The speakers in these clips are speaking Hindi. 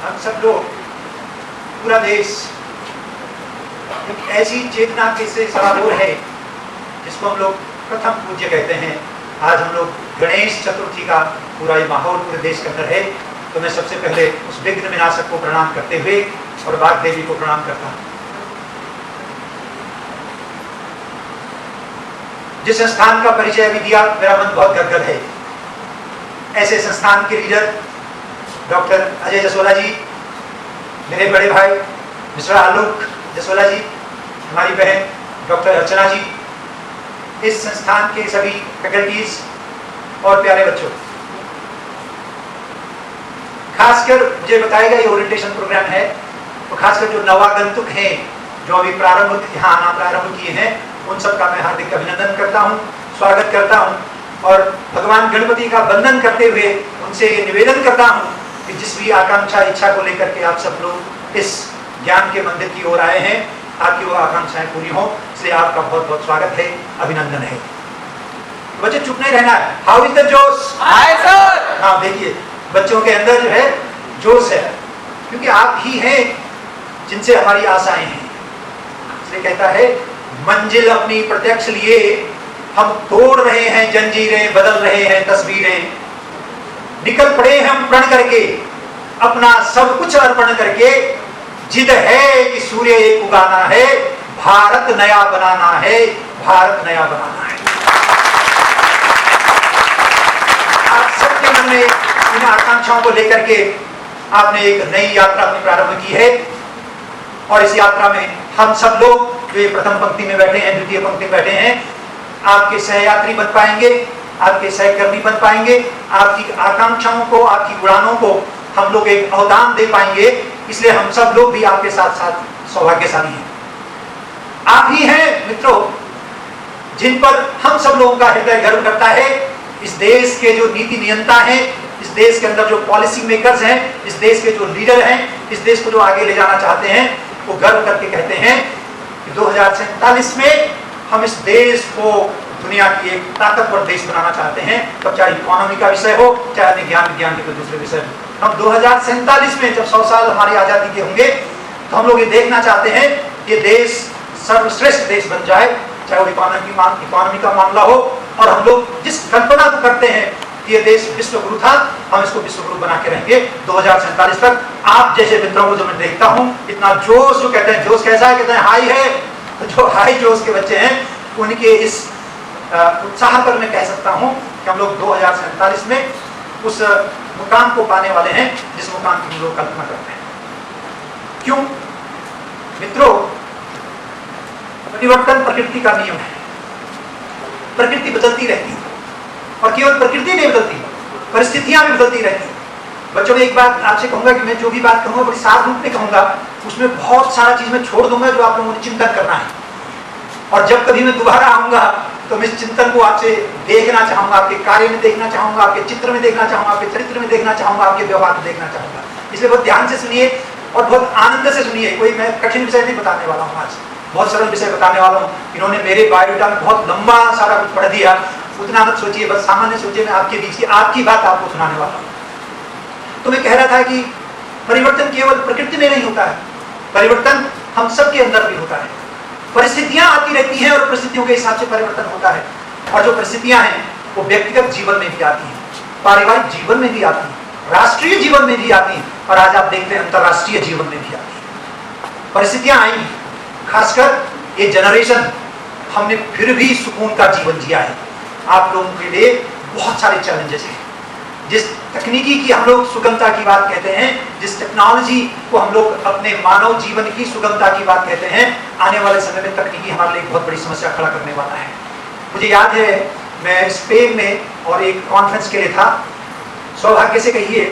हम सब लोग, पूरा देश एक ऐसी चेतना के से सराबोर है जिसको हम लोग प्रथम पूज्य कहते हैं। आज हम लोग गणेश चतुर्थी का पूरा ये माहौल पूरे देश के अंदर है। तो मैं सबसे पहले उस विघ्न विनाशक को प्रणाम करते हुए और वाग देवी को प्रणाम करता हूँ। जिस संस्थान का परिचय अभी दिया, मेरा मन बहुत गदगद है। ऐसे संस्थान के लीडर डॉक्टर अजय जसोला जी, मेरे बड़े भाई मिस्टर आलोक जसोला जी, हमारी बहन डॉक्टर अर्चना जी, इस संस्थान के सभी फैकल्टीज और प्यारे बच्चों, खासकर मुझे बताएगा ये ओरिएंटेशन प्रोग्राम है, तो खासकर जो नवागंतुक हैं, जो अभी यहाँ आना प्रारंभ किए हैं, उन सब का मैं हार्दिक अभिनंदन करता हूँ, स्वागत करता हूँ और भगवान गणपति का वंदन करते हुए उनसे ये निवेदन करता हूँ कि जिस भी आकांक्षा इच्छा को लेकर के आप सब लोग इस ज्ञान के मंदिर की ओर आए हैं, आपकी वो आकांक्षाएं पूरी हों, इसलिए आपका बहुत बहुत स्वागत है, अभिनंदन है। बच्चे चुप नहीं रहना है। हाउ इज द जोश? Hi sir. हाँ, देखिए बच्चों के अंदर जो है जोश है, क्योंकि आप ही हैं जिनसे हमारी आशाएं हैं। इसलिए कहता है मंजिल अपनी प्रत्यक्ष लिए हम तोड़ रहे हैं जंजीरें, बदल रहे हैं तस्वीरें, निकल पड़े हम प्रण करके अपना सब कुछ अर्पण करके, जिद है कि सूर्य एक उगाना है, भारत नया बनाना है, भारत नया बनाना है। आप सबके मन में इन आकांक्षाओं को लेकर के आपने एक नई यात्रा अपनी प्रारंभ की है और इस यात्रा में हम सब लोग जो ये प्रथम पंक्ति में बैठे हैं, द्वितीय पंक्ति में बैठे हैं, आपके सहयात्री बन पाएंगे, आपके सहकर्मी बन पाएंगे, आपकी आकांक्षाओं को, आपकी उड़ानों को हम लोग एक अवदान दे पाएंगे। इसलिए हम सब लोग भी आपके साथ साथ सौभाग्यशाली हैं। आप ही हैं मित्रों जिन पर हम सब लोगों का हृदय गर्व करता है। इस देश के जो नीति नियंता हैं, इस देश के अंदर जो पॉलिसी मेकर्स हैं, इस देश के जो लीडर हैं, इस देश को जो आगे ले जाना चाहते हैं, वो गर्व करके कहते हैं कि 2047 में हम इस देश को दुनिया की एक ताकतवर देश बनाना चाहते हैं। तब चाहे इकोनॉमी का विषय हो, चाहे विज्ञान के कोई दूसरे विषय हो। हम 2047 में जब 100 साल हमारी आजादी के होंगे, तो हम लोग ये देखना चाहते हैं कि देश सर्वश्रेष्ठ देश बन जाए, चाहे वो इकोनॉमी का मामला हो। और हम लोग जिस कल्पना को करते हैं कि ये देश विश्वगुरु था, हम इसको विश्वगुरु बना के रहेंगे 2047 तक। आप जैसे मित्रों को जो मैं देखता हूँ, इतना जोश, जो कहते हैं जोश कैसा है, कहते हैं हाई है, तो जो हाई जोश के बच्चे हैं, उनके इस उत्साह पर मैं कह सकता हूँ कि हम लोग 2047 में उस मुकाम को पाने वाले हैं जिस मुकाम की हम लोग कल्पना करते हैं। क्यों मित्रों? परिवर्तन प्रकृति का नियम है। प्रकृति बदलती रहती है और केवल प्रकृति नहीं बदलती, परिस्थितियां भी बदलती रहती है। बच्चों में एक बात आपसे कहूंगा कि मैं जो भी बात कहूंगा बड़ी साफ रूप में कहूंगा, उसमें बहुत सारा चीज मैं छोड़ दूंगा जो आप लोगों ने चिंतन करना है। और जब कभी मैं दोबारा आऊंगा तो मैं इस चिंतन को आपसे देखना चाहूंगा, आपके कार्य में देखना चाहूंगा, आपके चित्र में देखना चाहूंगा, आपके चरित्र में देखना चाहूंगा, आपके व्यवहार में देखना चाहूंगा। इसलिए बहुत ध्यान से सुनिए और बहुत आनंद से सुनिए। कोई मैं कठिन विषय नहीं बताने वाला हूँ, आज बहुत सरल विषय बताने वाला हूँ। इन्होंने मेरे बायोडाटा में बहुत लंबा सारा कुछ पढ़ दिया, उतना मत सोचिए, बस सामान्य सोचिए। मैं आपके बीच की आपकी बात आपको सुनाने वाला हूँ। तो मैं कह रहा था कि परिवर्तन केवल प्रकृति में नहीं होता है, परिवर्तन हम सबके अंदर भी होता है। परिस्थितियां आती रहती हैं और परिस्थितियों के हिसाब से परिवर्तन होता है। और जो परिस्थितियां हैं वो व्यक्तिगत जीवन में भी आती हैं, पारिवारिक जीवन में भी आती हैं, राष्ट्रीय जीवन में भी आती हैं, और आज आप देखते हैं अंतर्राष्ट्रीय जीवन में भी आती हैं। परिस्थितियां आएंगी, खासकर ये जनरेशन, हमने फिर भी सुकून का जीवन जिया है। आप लोगों के लिए बहुत सारे चैलेंजेस हैं। जिस तकनीकी की हम लोग सुगमता की बात कहते हैं, जिस टेक्नोलॉजी को हम लोग अपने मानव जीवन की सुगमता की बात कहते हैं, आने वाले समय में तकनीकी हमारे लिए बहुत बड़ी समस्या खड़ा करने वाला है। मुझे याद है मैं स्पेन में और एक कॉन्फ्रेंस के लिए था, सौभाग्य से कहिए।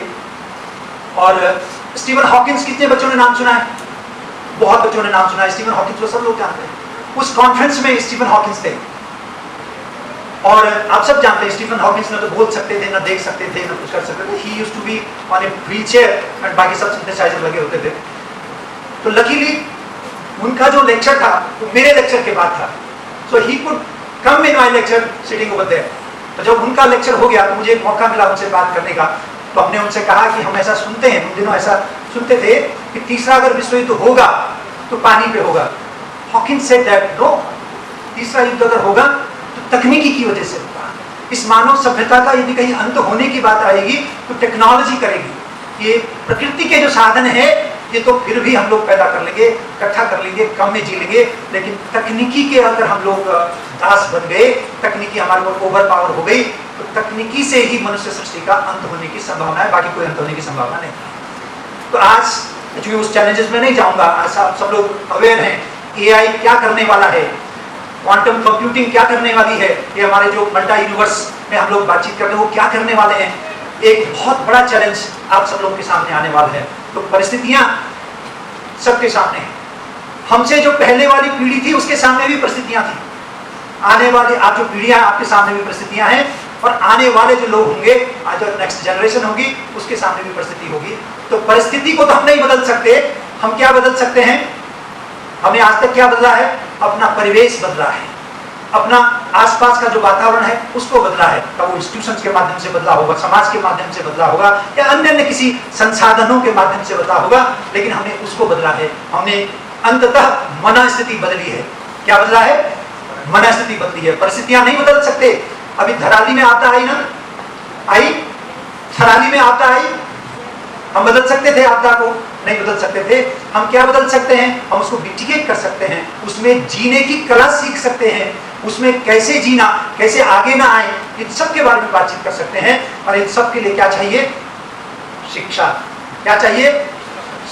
और स्टीवन हॉकिंस, कितने बच्चों ने नाम सुना है? बहुत बच्चों ने नाम सुना है। स्टीवन हॉकिंस को सब लोग जानते हैं। उस कॉन्फ्रेंस में स्टीवन हॉकिंस थे और आप सब जानते हैं स्टीफन हॉकिंस ने तो बोल सकते थे, ना देख सकते थे, ना कुछ कर सकते थे। He used to be on a wheelchair and बाकी सब सिंथेसाइजर लगे होते थे। तो लकीली उनका जो लेक्चर था वो मेरे लेक्चर के बाद था, so he could come in my lecture sitting over there. तो जब उनका लेक्चर हो गया तो मुझे एक मौका मिला उनसे बात करने का। तो हमने उनसे कहा कि हम ऐसा सुनते हैं, उन दिनों ऐसा सुनते थे कि तीसरा अगर विश्व युद्ध होगा तो पानी पे होगा। हॉकिंस सेड दैट नो, तीसरा युद्ध अगर होगा तो तकनीकी की वजह से होगा। इस मानव सभ्यता का यदि कहीं अंत होने की बात आएगी तो टेक्नोलॉजी करेगी। ये प्रकृति के जो साधन है ये तो फिर भी हम लोग पैदा कर लेंगे, इकट्ठा कर लेंगे, कम में जी लेंगे, लेकिन तकनीकी के अगर हम लोग दास बन गए, तकनीकी हमारे ऊपर ओवर पावर हो गई, तो तकनीकी से ही मनुष्य सृष्टि का अंत होने की संभावना है, बाकी कोई अंत होने की संभावना नहीं। तो आज चूंकि उस चैलेंजेस में नहीं जाऊंगा, आज आप सब लोग अवेयर हैं एआई क्या करने वाला है, क्वांटम कंप्यूटिंग क्या करने वाली है, ये हमारे जो मल्टा यूनिवर्स में हम लोग बातचीत करते हैं वो क्या करने वाले हैं। एक बहुत बड़ा चैलेंज आप सब लोग के सामने आने वाला है। तो परिस्थितियां सबके सामने हैं। हमसे जो पहले वाली पीढ़ी थी उसके सामने भी परिस्थितियां थी, आने वाली आप जो पीढ़ियां आपके सामने भी परिस्थितियां हैं, और आने वाले जो लोग होंगे, आज जो नेक्स्ट जनरेशन होगी उसके सामने भी परिस्थिति होगी। तो परिस्थिति को तो हम नहीं बदल सकते, हम क्या बदल सकते हैं? हमने आज तक क्या बदला है? अपना परिवेश बदला है, अपना आसपास का जो वातावरण है उसको बदला है। तो वो इंस्टीट्यूशंस के माध्यम से बदला होगा, समाज के माध्यम से बदला होगा, या अन्य किसी संसाधनों के माध्यम से बदला होगा, लेकिन हमने उसको बदला है। हमने अंततः मनस्थिति बदली है। क्या बदला है? मनस्थिति बदली है। परिस्थितियां नहीं बदल सकते। अभी धराली में आपदा आई ना, आई, धराली में आपदा आई, हम बदल सकते थे आपदा को? नहीं बदल सकते थे। हम क्या बदल सकते हैं? हम उसको मिटिगेट कर सकते हैं, उसमें जीने की कला सीख सकते हैं, उसमें कैसे जीना, कैसे आगे ना आए, इन सब के बारे में बातचीत कर सकते हैं। और इन सब के लिए क्या चाहिए? शिक्षा। क्या चाहिए?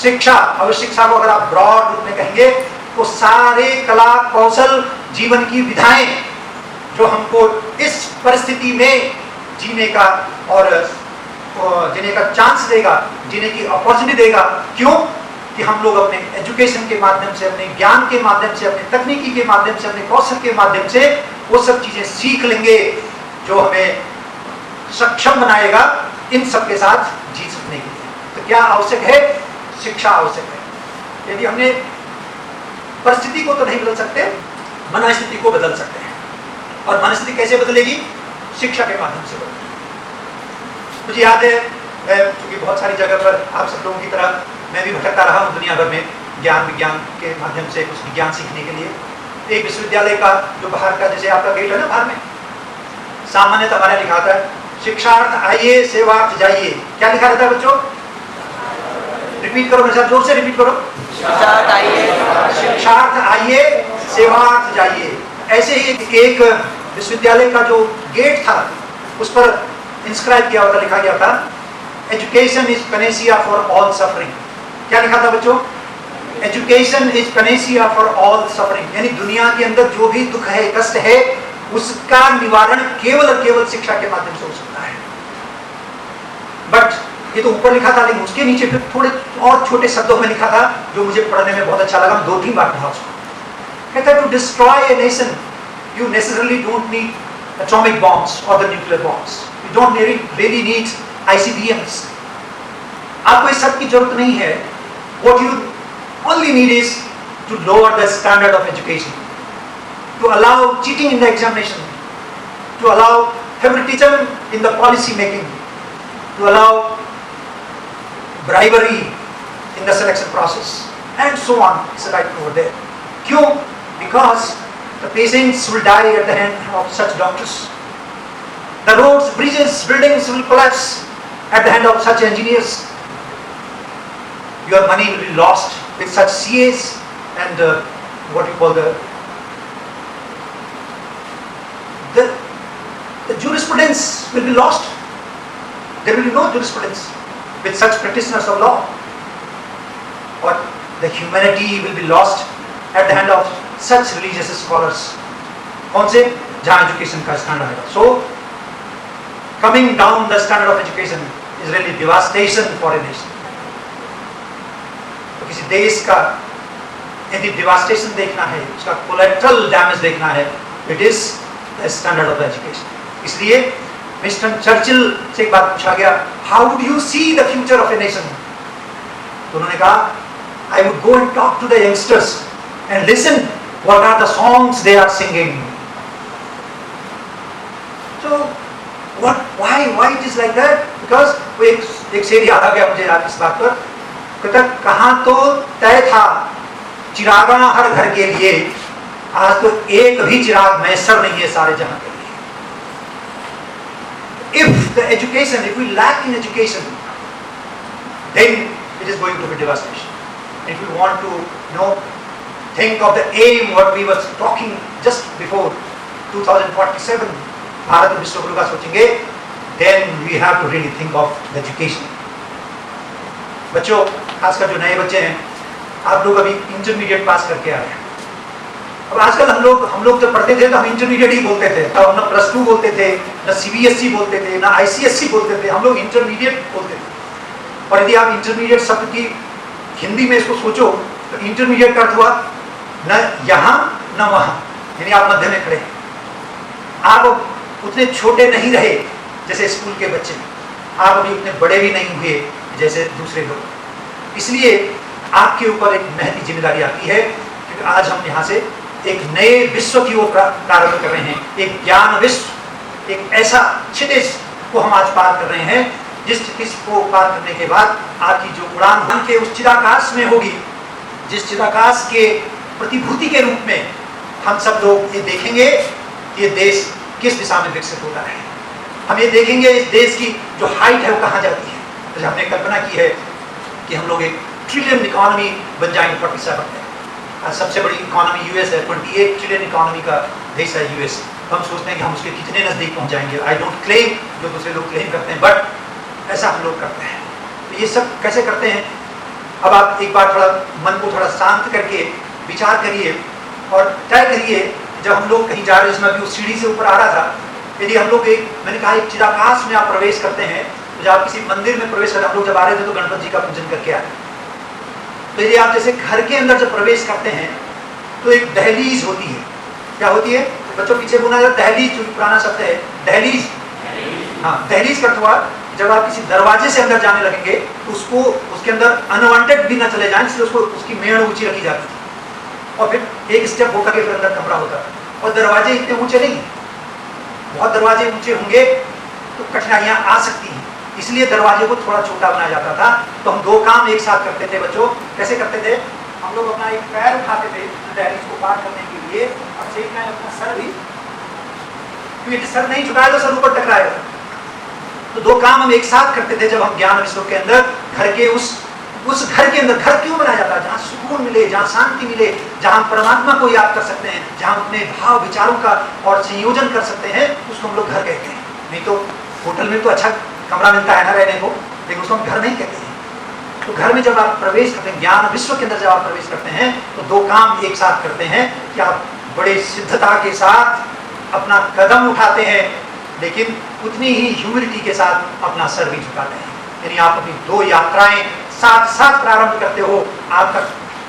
शिक्षा। और शिक्षा को अगर आप ब्रॉड रूप में कहेंगे तो सारे कला कौशल, जीवन की विधाएं जो हमको इस परिस्थिति में जीने का और जीने का चांस देगा, जीने की अपॉर्चुनिटी देगा। क्यों? कि हम लोग अपने एजुकेशन के माध्यम से, अपने ज्ञान के माध्यम से, अपने तकनीकी के माध्यम से, अपने कौशल के माध्यम से वो सब चीजें सीख लेंगे जो हमें सक्षम बनाएगा इन सब के साथ जी सकने के लिए। तो क्या आवश्यक है? शिक्षा आवश्यक है। यदि हमने परिस्थिति को तो नहीं बदल सकते, मनस्थिति को बदल सकते हैं। और मनस्थिति कैसे बदलेगी? शिक्षा के माध्यम से बदलेगी। मुझे याद है, मैं चूंकि बहुत सारी जगह पर आप सब लोगों की तरह मैं भी भटकता रहा हूँ दुनिया भर में ज्ञान विज्ञान के माध्यम से कुछ विज्ञान सीखने के लिए। एक विश्वविद्यालय का जो बाहर का, जैसे आपका गेट है ना बाहर में, सामान्यतः हमारा लिखा था शिक्षार्थ आइए सेवार्थ जाइए। क्या लिखा रहता है बच्चों? रिपीट करो मेरे साथ, जोर से रिपीट करो। शिक्षार्थ आइए सेवार्थ जाइए। ऐसे ही एक विश्वविद्यालय का जो गेट था उस पर इंस्क्राइब किया होता, लिखा गया था education is Panacea for all suffering. क्या लिखा था बच्चों? Education is Panacea for all suffering. यानी दुनिया के अंदर जो भी दुख है, कष्ट है, उसका निवारण केवल और केवल शिक्षा के माध्यम से हो सकता है। बट ये तो ऊपर लिखा था, लेकिन उसके नीचे फिर थोड़े और छोटे शब्दों में लिखा था जो मुझे पढ़ने में बहुत अच्छा लगा। 2-3 बार पढ़ा उसको। कहता है to destroy a nation you necessarily don't need atomic bombs और the nuclear bombs. You don't really need ICBMs। आपको इस सब की जरूरत नहीं है। What you only need is to lower the standard of education, to allow cheating in the examination, to allow favoritism in the policy making, to allow bribery in the selection process, and so on. It's right over there. Kyun? Because the patients will die at the hand of such doctors. The roads, bridges, buildings will collapse at the hand of such engineers. Your money will be lost with such CAs and what you call the jurisprudence will be lost. There will be no jurisprudence with such practitioners of law. Or the humanity will be lost at the hand of such religious scholars. कौन से? जहाँ एजुकेशन का स्टैंडर्ड है। So coming down the standard of education is really devastation for a nation. तो किसी देश का यदि devastation देखना है, उसका collateral damage देखना है, it is the standard of education. इसलिए विंस्टन चर्चिल से एक बात पूछा गया, how would you see the future of a nation? तो उन्होंने कहा, I would go and talk to the youngsters and listen what are the songs they are singing. So why it is like that? Because वो एक शेर याद आ गया मुझे आज इस बात पर कहता कहां तो तय था चिरागना हर घर के लिए, आज तो एक भी चिराग मैसर नहीं है सारे जहां के लिए। If the education, if we lack in education, then it is going to be devastation. If we want to think of the aim what we were talking just before 2047, Bharat विश्व गुरु का सोचेंगे, then we have to really think of the education. बच्चों, खासकर जो नए बच्चे हैं, आप लोग अभी इंटरमीडिएट पास करके आए हैं। अब आजकल हम लोग जब पढ़ते थे तो हम इंटरमीडिएट ही बोलते थे, तब हम ना +2 बोलते थे, ना CBSE बोलते थे, ना ICSE बोलते थे, हम लोग इंटरमीडिएट बोलते थे। और यदि आप इंटरमीडिएट शब्द की हिंदी में इसको सोचो तो इंटरमीडिएट का अर्थ हुआ न यहाँ न वहाँ, यानी आप मध्य में खड़े हैं। आप उतने छोटे नहीं रहे जैसे स्कूल के बच्चे, आप अभी उतने बड़े भी नहीं हुए जैसे दूसरे लोग। इसलिए आपके ऊपर एक महती जिम्मेदारी आती है, क्योंकि आज हम यहाँ से एक नए विश्व की ओर प्रारंभ कर रहे हैं, एक ज्ञान विश्व, एक ऐसा क्षितिज को हम आज पार कर रहे हैं, जिस क्षितिज को पार करने के बाद आपकी जो उड़ान मन के उस चिदाकाश में होगी, जिस चिदाकाश के प्रतिभूति के रूप में हम सब लोग ये देखेंगे कि ये देश किस दिशा में विकसित होता है। हम ये देखेंगे इस देश की जो हाइट है वो कहाँ जाती है। तो हमने कल्पना की है कि हम लोग एक ट्रिलियन इकोनॉमी बन जाएंगे 47 में। सबसे बड़ी इकोनॉमी यूएस है, 28 ट्रिलियन इकोनॉमी का देश है यूएस। हम सोचते हैं कि हम उसके कितने नज़दीक पहुंच जाएंगे। आई डोंट क्लेम, जो दूसरे लोग क्लेम करते हैं, बट ऐसा हम लोग करते हैं। तो ये सब कैसे करते हैं? अब आप एक बार थोड़ा मन को थोड़ा शांत करके विचार करिए और तय करिए, जब हम लोग कहीं जा रहे हैं, जिसमें अभी उस सीढ़ी से ऊपर आ रहा था, यदि हम लोग मैंने कहा एक चिदाकाश में आप प्रवेश करते हैं, तो जब आप किसी मंदिर में प्रवेश करते हैं, हम लोग जब आ रहे थे तो गणपति जी का पूजन करके आए। तो यदि आप जैसे घर के अंदर जब प्रवेश करते हैं तो एक दहलीज होती है। क्या होती है बच्चों? पीछे बोला जाता है दहलीज, जो पुराना शब्द है दहलीज। हाँ, दहलीज का हुआ जब आप किसी दरवाजे से अंदर जाने लगेंगे तो उसको उसके अंदर अनवांटेड भी ना चले जाए, इसलिए उसको उसकी मेड़ ऊंची रखी जाती थी और फिर एक स्टेप होकर के फिर अंदर कमरा होता था। और दरवाजे इतने ऊंचे नहीं, बहुत दरवाजे ऊंचे होंगे तो कठिनाइयां आ सकती हैं, इसलिए दरवाजे को थोड़ा छोटा बनाया जाता था। तो हम दो काम एक साथ करते थे बच्चों। कैसे करते थे? हम लोग अपना एक पैर उठाते थे दहलीज को पार करने के लिए, और सेम टाइम अपना सर भी, क्योंकि सर नहीं झुकाया तो सर ऊपर टकराएगा। तो दो काम हम एक साथ करते थे जब हम ज्ञान विश्व के अंदर घर के उस घर के अंदर, घर क्यों बनाया जाता है? जहाँ सुकून मिले, जहाँ शांति मिले, जहाँ हम परमात्मा को याद कर सकते हैं, जहाँ अपने भाव विचारों का और संयोजन कर सकते हैं, उसको हम लोग घर कहते हैं। नहीं तो होटल में तो अच्छा कमरा मिलता है ना रहने को, लेकिन उसको हम घर नहीं कहते हैं। तो घर में जब आप प्रवेश करते हैं, ज्ञान विश्व के अंदर जब आप प्रवेश करते हैं, तो दो काम एक साथ करते हैं कि आप बड़े सिद्धता के साथ अपना कदम उठाते हैं, लेकिन उतनी ही ह्यूमिलिटी के साथ अपना सर भी झुकाते हैं। यानी आप अपनी दो यात्राएं साथ साथ प्रारंभ करते हो। आपका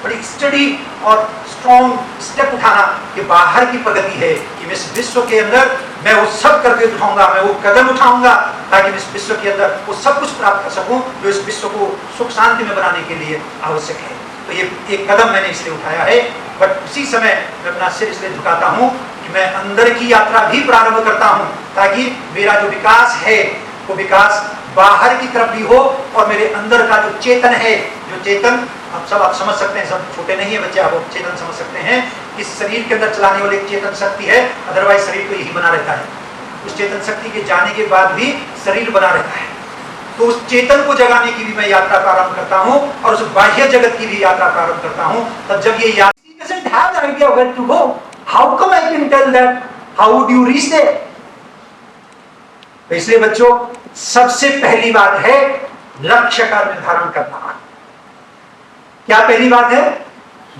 बड़ी स्टडी और स्ट्रॉन्ग स्टेप उठाना कि बाहर की प्रगति है कि मैं इस विश्व के अंदर मैं वो सब करके उठाऊंगा, मैं वो कदम उठाऊंगा ताकि मैं इस विश्व के अंदर वो सब कुछ प्राप्त कर सकूं जो इस विश्व को सुख शांति में बनाने के लिए आवश्यक है। तो ये एक कदम मैंने इसलिए उठाया है, बट उसी समय मैं अपना सिर इसलिए झुकाता हूँ कि मैं अंदर की यात्रा भी प्रारंभ करता हूँ, ताकि मेरा जो विकास है वो विकास बाहर की तरफ भी हो और मेरे अंदर का जो चेतन है, जो चेतन आप समझ सकते हैं, सब छोटे नहीं है बच्चे, आप चेतन समझ सकते हैं। इस शरीर के अंदर चलाने वाली एक चेतन शक्ति है, अदरवाइज शरीर तो यही बना रहता है। उस चेतन शक्ति के जाने के बाद भी शरीर बना रहता है। तो उस चेतन को जगाने की भी मैं यात्रा प्रारंभ करता हूँ और उस बाह्य जगत की भी यात्रा प्रारंभ करता हूँ। तब जब ये तो इसलिए बच्चों सबसे पहली बात है लक्ष्य का निर्धारण करना। क्या पहली बात है?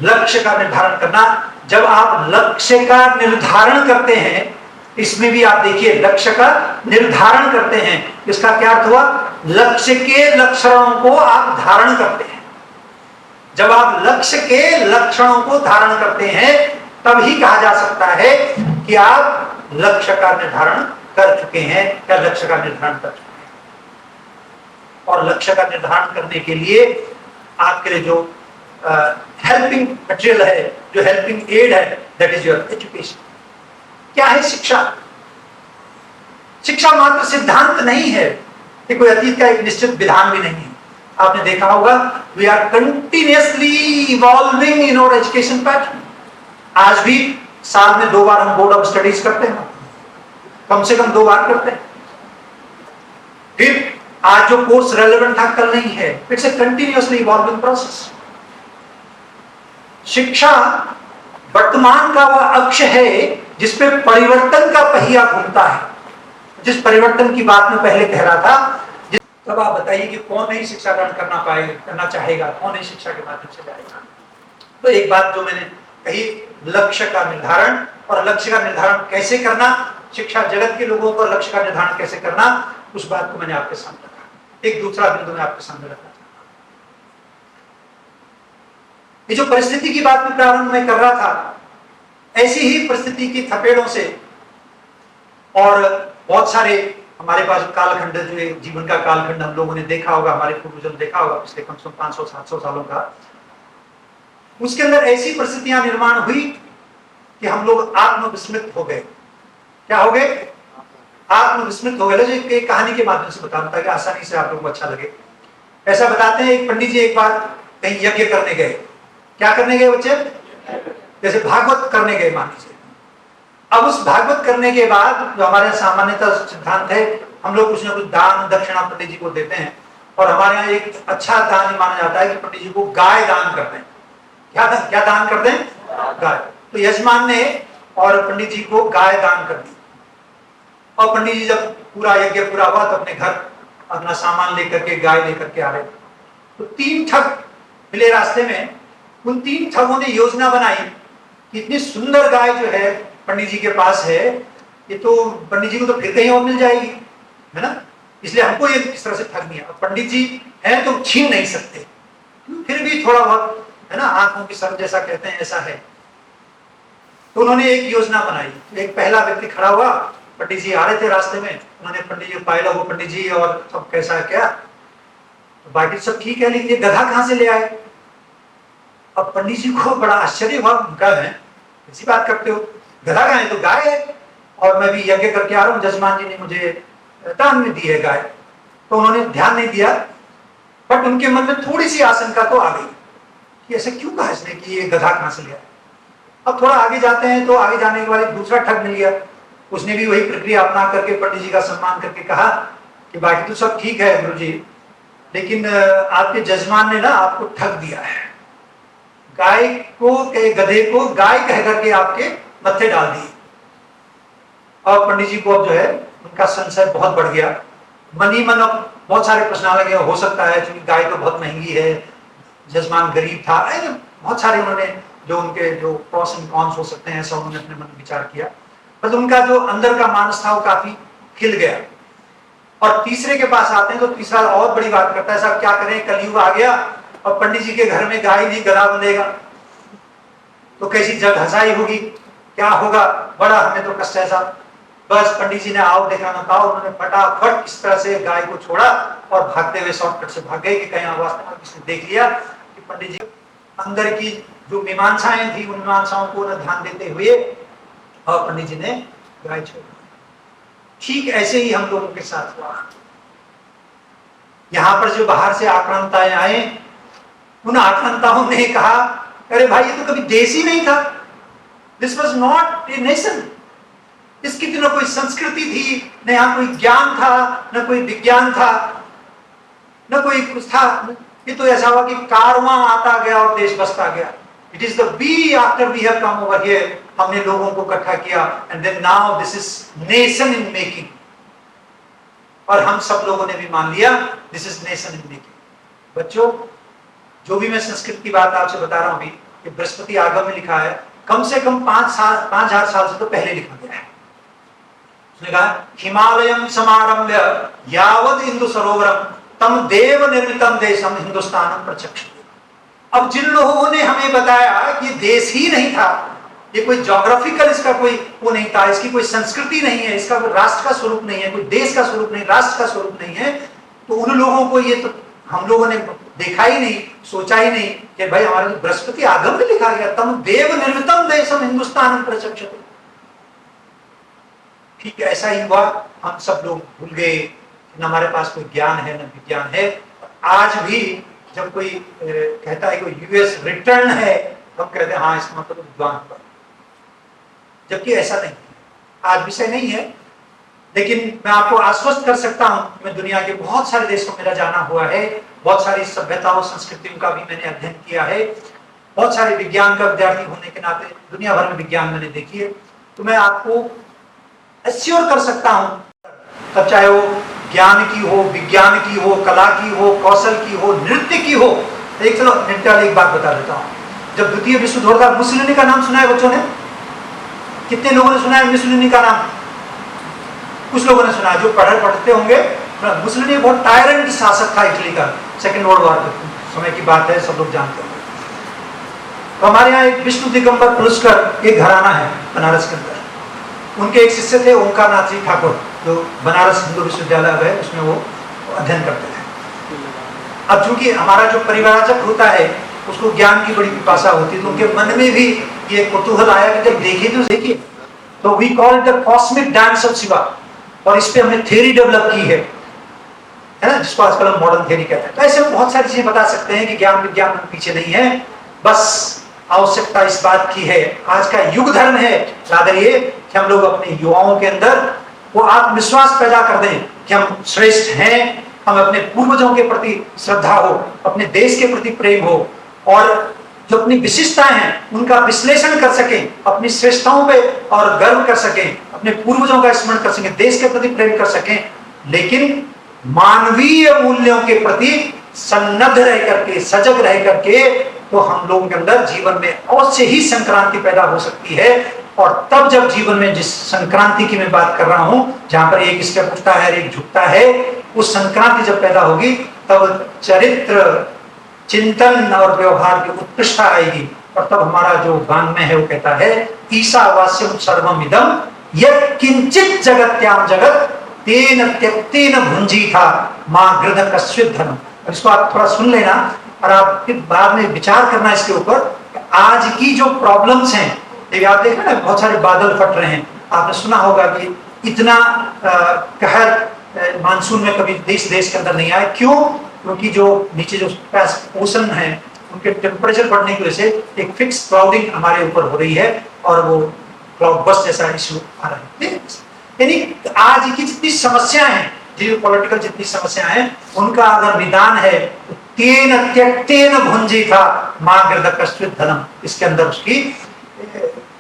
लक्ष्य का निर्धारण करना। जब आप लक्ष्य का निर्धारण करते हैं, इसमें भी आप देखिए लक्ष्य का निर्धारण करते हैं, इसका क्या अर्थ हुआ? लक्ष्य के लक्षणों को आप धारण करते हैं। जब आप लक्ष्य के लक्षणों को धारण करते हैं तभी कहा जा सकता है कि आप लक्ष्य का निर्धारण कर चुके हैं या लक्ष्य का निर्धारण कर चुके हैं। और लक्ष्य का निर्धारण करने के लिए आपके लिए जो हेल्पिंग मटेरियल है, जो हेल्पिंग एड है, दैट इज योर एजुकेशन। क्या है शिक्षा? शिक्षा मात्र सिद्धांत नहीं है, ये कोई अतीत का एक निश्चित विधान भी नहीं है। आपने देखा होगा, we are continuously evolving in our education pattern. आज भी साल में 2 बार हम बोर्ड ऑफ स्टडीज करते हैं, कम से कम 2 बार करते हैं। फिर आज जो कोर्स रेलेवेंट था कल नहीं है। It's a continuously evolving process. शिक्षा वर्तमान का वह अक्ष है जिसपे परिवर्तन का पहिया घूमता है। जिस परिवर्तन की बात मैं पहले कह रहा था, तब आप बताइए कि कौन नहीं शिक्षा ग्रहण करना चाहेगा, कौन नहीं शिक्षा के माध्यम से जाएगा। तो एक बात जो मैंने कही, लक्ष्य का निर्धारण, और लक्ष्य का निर्धारण कैसे करना, शिक्षा जगत के लोगों को लक्ष्य का निर्धारण कैसे करना, उस बात को मैंने आपके सामने रखा। एक दूसरा बिंदु मैं आपके सामने रखना चाहता हूं। ये जो परिस्थिति की बात मैं प्रारंभ में कर रहा था, ऐसी ही परिस्थिति की थपेड़ों से, और बहुत सारे हमारे पास कालखंड, जो जीवन का कालखंड हम लोगों ने देखा होगा, हमारे पूर्वजों ने देखा होगा पिछले कम से कम 500-700 सालों का, उसके अंदर ऐसी परिस्थितियां निर्माण हुई कि हम लोग आत्मविस्मृत हो गए। क्या हो गए? आत्मविस्मृत हो गए। एक कहानी के माध्यम से बताऊं ताकि आसानी से आप लोगों को अच्छा लगे। ऐसा बताते हैं, एक पंडित जी एक बार कहीं यज्ञ करने गए। क्या करने गए बच्चे? जैसे भागवत करने गए मान लीजिए। अब उस भागवत करने के बाद जो हमारे सामान्यतः सिद्धांत है, हम लोग कुछ ना कुछ दान दक्षिणा पंडित जी को देते हैं, और हमारे यहाँ एक अच्छा दान माना जाता है कि पंडित जी को गाय दान करते हैं। क्या दान करते हैं? गाय। तो यजमान ने और पंडित जी को गाय दान कर दी, और पंडित जी जब पूरा यज्ञ पूरा हुआ तो अपने घर अपना सामान लेकर के, गाय लेकर के आ रहे, तो 3 ठग मिले रास्ते में। उन 3 ठगों ने योजना बनाई कि इतनी सुंदर गाय जो है पंडित जी के पास है, ये तो पंडित जी को तो फिर कहीं और मिल जाएगी, है ना, इसलिए हमको ये किस तरह से ठग लिया। पंडित जी हैं तो छीन नहीं सकते, फिर भी थोड़ा बहुत, है ना, आंखों की सर जैसा कहते हैं, ऐसा है। तो उन्होंने एक योजना बनाई। एक पहला व्यक्ति खड़ा हुआ, पंडित जी आ रहे थे रास्ते में, उन्होंने पंडित जी को पाया, वो पंडित जी और सब कैसा है क्या, तो बाकी सब ठीक है, लेकिन ये गधा कहां से ले आए? अब पंडित जी को बड़ा आश्चर्य हुआ, उनका है ऐसी बात करते हो, गधा कहां है? तो गाय है, और मैं भी यज्ञ करके आ रहा हूँ, जजमान जी ने मुझे दान में दी है गाय। तो उन्होंने ध्यान नहीं दिया, बट उनके मन में थोड़ी सी आशंका तो आ गई कि ऐसे क्यों कहा इसने कि ये गधा कहां से लिया। अब थोड़ा आगे जाते हैं, तो आगे जाने के बाद एक दूसरा ठग मिल गया। उसने भी वही प्रक्रिया अपना करके पंडित जी का सम्मान करके कहा कि बाकी तो सब ठीक है गुरु जी, लेकिन आपके जजमान ने ना आपको ठग दिया है, गाय को, गधे को गाय कह करके आपके मत्थे डाल दिए। और पंडित जी को अब जो है उनका संशय बहुत बढ़ गया। मन ही मन अब बहुत सारे प्रश्न आ लगे, हो सकता है क्योंकि गाय तो बहुत महंगी है, जजमान गरीब था, बहुत सारे उन्होंने जो उनके जो प्रॉस एंड कॉन्स हो सकते हैं, ऐसा उन्होंने अपने मन में विचार किया। बस उनका जो अंदर का मानस था वो काफी खिल गया। और तीसरे के पास आते हैं, तो तीसरा और बड़ी बात करता है, साहब क्या करें, कलयुग आ गया और पंडित जी के घर में गाय नहीं गधा बंधेगा तो कैसी जग हंसाई होगी, क्या होगा, बड़ा हमें तो कष्ट है साहब। बस पंडित जी ने आओ देखा ना पाओ, उन्होंने फटाफट इस तरह से गाय को छोड़ा और भागते हुए शॉर्टकट से भाग गए कि कहीं वास्तव में किसने देख लिया कि पंडित जी अंदर की जो मीमांसाएं थी, उन मीमांसाओं को न ध्यान देते हुए और पंडित जी ने गाय छोड़। ठीक ऐसे ही हम लोगों के साथ हुआ। यहां पर जो बाहर से आक्रांताएं आए, उन आक्रांताओं ने कहा, अरे भाई ये तो कभी देश ही नहीं था, this was not a nation, इसकी तो न कोई संस्कृति थी, न यहाँ कोई ज्ञान था, न कोई विज्ञान था, न कोई कुछ था। ये तो ऐसा हुआ कि कारवां आता गया और देश बसता गया। It is the we after we have come over here, हमने लोगों को इकट्ठा किया, and then now this is nation in making. और हम सब लोगों ने भी मान लिया this is nation in making. बच्चों, जो भी मैं संस्कृत की बात आपसे बता रहा हूं अभी, ये बृहस्पति आगम में लिखा है, कम से कम 5,000 साल से तो पहले लिखा गया है। उसने कहा, हिमालयम समारंभ्य यावद इंदु सरोवरम तम देव निर्मितम देशम हिंदुस्तानम प्रचक्ष। अब जिन लोगों ने हमें बताया कि देश ही नहीं था, ये कोई ज्योग्राफिकल इसका कोई वो नहीं था, इसकी कोई संस्कृति नहीं है, इसका कोई राष्ट्र का स्वरूप नहीं है, कोई देश का स्वरूप नहीं, राष्ट्र का स्वरूप नहीं है, तो उन लोगों को ये तो हम लोगों ने देखा ही नहीं, सोचा ही नहीं कि भाई हमारे बृहस्पति आगम में लिखा गया तम देव निर्मितम देशम हिंदुस्तानम प्रचक्षते। ठीक ऐसा ही हुआ, हम सब लोग भूल गए, न हमारे पास कोई ज्ञान है न विज्ञान है, आज भी जब कोई कहता है कि यूएस रिटर्न है, तो हम कहते हैं हाँ इसका मतलब विद्वान हुआ, जबकि ऐसा नहीं, आज विषय नहीं है। लेकिन मैं आपको आश्वस्त कर सकता हूं कि मैं दुनिया के बहुत सारे देशों में मेरा जाना हुआ है, बहुत सारी सभ्यताओं संस्कृतियों का भी मैंने अध्ययन किया है, बहुत सारे विज्ञान का विद्यार्थी होने के नाते दुनिया भर में विज्ञान मैंने देखी है, तो मैं आपको एश्योर कर सकता हूं, तब चाहे वो ज्ञान की हो, विज्ञान की हो, कला की हो, कौशल की हो, नृत्य की हो। एक चलो नृत्य वाली एक बात बता देता हूं। जब द्वितीय विश्व युद्ध था, मुसोलिनी का नाम सुना है बच्चों ने? कितने लोगों ने सुना है मुसोलिनी का नाम? कुछ लोगों ने सुना, जो पढ़ते होंगे। मुसोलिनी बहुत टायरेंट शासक था इटली का, सेकेंड वर्ल्ड वॉर के समय की बात है, सब लोग जानते होंगे। तो हमारे यहाँ एक विष्णु दिगंबर पुरस्कार एक घराना है बनारस के अंदर, उनके एक शिष्य थे ओंकार नाथ जी ठाकुर, जो बनारस हिंदू विश्वविद्यालय है उसमें वो अध्ययन करते थे। अब चूंकि हमारा जो परिवारजक होता है उसको ज्ञान की बड़ी पिपासा होती है, तो उनके मन में भी ये कुतूहल आया कि जब देखिए तो we call it the cosmic dance of Shiva, और इस पे हमने थ्योरी डेवलप की है ना, जिसको आजकल हम मॉडर्न थ्योरी कहते हैं। तो ऐसे बहुत सारी चीजें बता सकते हैं कि ज्ञान विज्ञान में पीछे नहीं है, बस आवश्यकता इस बात की है, आज का युग धर्म है रादर ये कि हम लोग अपने युवाओं के अंदर वो आत्मविश्वास पैदा कर दें कि हम श्रेष्ठ हैं, हम अपने पूर्वजों के प्रति श्रद्धा हो, अपने देश के प्रति प्रेम हो, और जो अपनी विशिष्टताएं हैं उनका विश्लेषण कर सकें, अपनी श्रेष्ठताओं पे और गर्व कर सकें, अपने पूर्वजों का स्मरण कर सकें, देश के प्रति प्रेम कर सकें, लेकिन मानवीय मूल्यों के प्रति सन्नद्ध रह करके, सजग रह करके, तो हम लोगों के अंदर जीवन में अवश्य ही संक्रांति पैदा हो सकती है। और तब जब जीवन में जिस संक्रांति की मैं बात कर रहा हूं, जहां पर एक स्टेप उठता है एक झुकता है, उस संक्रांति जब पैदा होगी तब चरित्र, चिंतन और व्यवहार की उत्कृष्टता आएगी, और तब हमारा जो वाङ्मय है वो कहता है ईशावास्यम सर्वमिदं यत् किंचित जगत्याम जगत तेन त्यक्तेन भुंजीथा मां गृध कस्वित् धनम। इसको आप थोड़ा सुन लेना और आप फिर बाद में विचार करना इसके ऊपर। आज की जो प्रॉब्लम्स हैं, आप देख रहे हैं बहुत सारे बादल फट रहे हैं, आपने सुना होगा कि इतना कहर मानसून में कभी देश के अंदर नहीं आया। क्यों? क्योंकि जो नीचे जो ओशन है उनके टेम्परेचर बढ़ने की वजह से एक फिक्स क्लाउडिंग हमारे ऊपर हो रही है, और वो क्लाउड बस्ट जैसा इश्यू आ रहा है। यानी आज की जितनी समस्याएं हैं, जियोपॉलिटिकल जितनी समस्याएं हैं, उनका अगर निदान है तो तेन त्यक्तेन भुंजीथा मां गृध कस्वित् धनम, इसके अंदर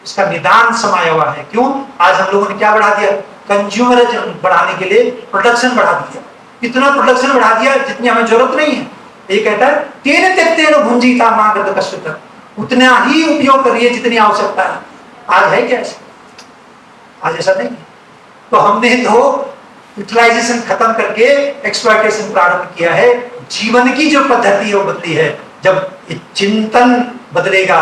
इसका निदान समाया हुआ है। क्यों? आज हम लोगों ने क्या बढ़ा दिया? कंज्यूमरिज्म बढ़ाने के लिए प्रोडक्शन बढ़ा दिया, इतना प्रोडक्शन बढ़ा दिया जितनी हमें जरूरत नहीं है। ये कहता है तेन त्यक्तेन भुंजीथा मां गृध कस्वित् धनम, उतना ही उपयोग करिए जितनी आवश्यकता है। आज है क्या ऐसा? आज ऐसा नहीं। तो हमने तो यूटिलाइजेशन खत्म करके एक्सप्लॉयटेशन प्रारंभ किया है। जीवन की जो पद्धति है वो बदली है। जब चिंतन बदलेगा,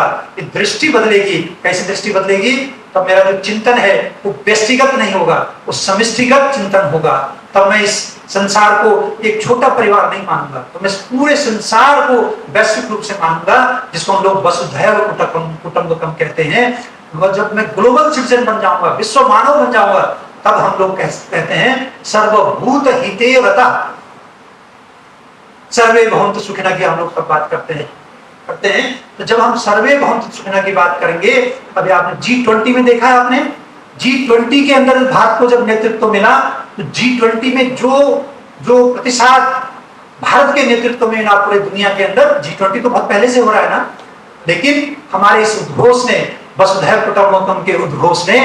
दृष्टि बदलेगी। कैसे दृष्टि बदलेगी? तब मेरा जो चिंतन है वो व्यक्तिगत नहीं होगा, वो समष्टिगत चिंतन होगा। तब मैं इस संसार को एक छोटा परिवार नहीं मानूंगा, तो मैं पूरे संसार को वैश्विक रूप से मानूंगा, जिसको हम लोग वसुधैव कुटुंबकम कहते हैं। जब मैं ग्लोबल सिटीजन बन जाऊंगा, विश्व मानव बन जाऊंगा, तब हम लोग कहते हैं सर्वभूत हिते रता सर्वे भवन्तु सुखिनः की हम लोग तब बात करते हैं। तो जब हम सर्वे भवन्तु सुखिनः की बात करेंगे, अभी आपने G20 में देखा है, आपने G20 के अंदर भारत को जब नेतृत्व मिला, तो G20 में जो प्रतिशत भारत के नेतृत्व में ना पूरे दुनिया के अंदर, G20 तो बहुत पहले से हो रहा है ना, लेकिन हमारे इस उद्घोष ने, वसुधैव कुटुंबकम के उद्घोष ने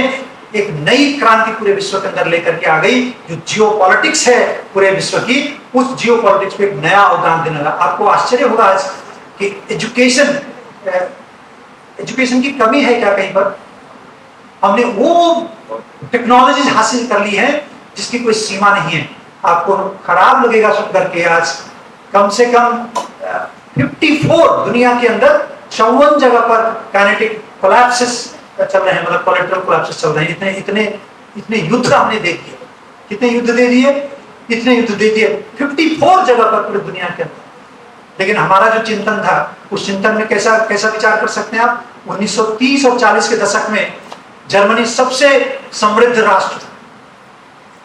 एक नई क्रांति पूरे विश्व के अंदर लेकर के आ गई। जो जियोपॉलिटिक्स है पूरे विश्व की, उस जियोपॉलिटिक्स पे एक नया अवदान देने लगा। आपको आश्चर्य होगा आज कि एजुकेशन की कमी है क्या कहीं पर? हमने वो टेक्नोलॉजी हासिल कर ली है जिसकी कोई सीमा नहीं है। आपको खराब लगेगा सुन करके, आज कम से कम 54 दुनिया के अंदर 54 जगह पर काइनेटिक कोलैप्सेस चल रहे हैं, मतलब कोलैटरल कोलैप्सेस चल रहे हैं। इतने युद्ध हमने दे दिए। कितने युद्ध दे दिए? इतने युद्ध दे दिए 54 जगह पर पूरी दुनिया के अंदर। लेकिन हमारा जो चिंतन था, उस चिंतन में कैसा विचार कर सकते हैं आप? 1930 और 40 के दशक में जर्मनी सबसे समृद्ध राष्ट्र था,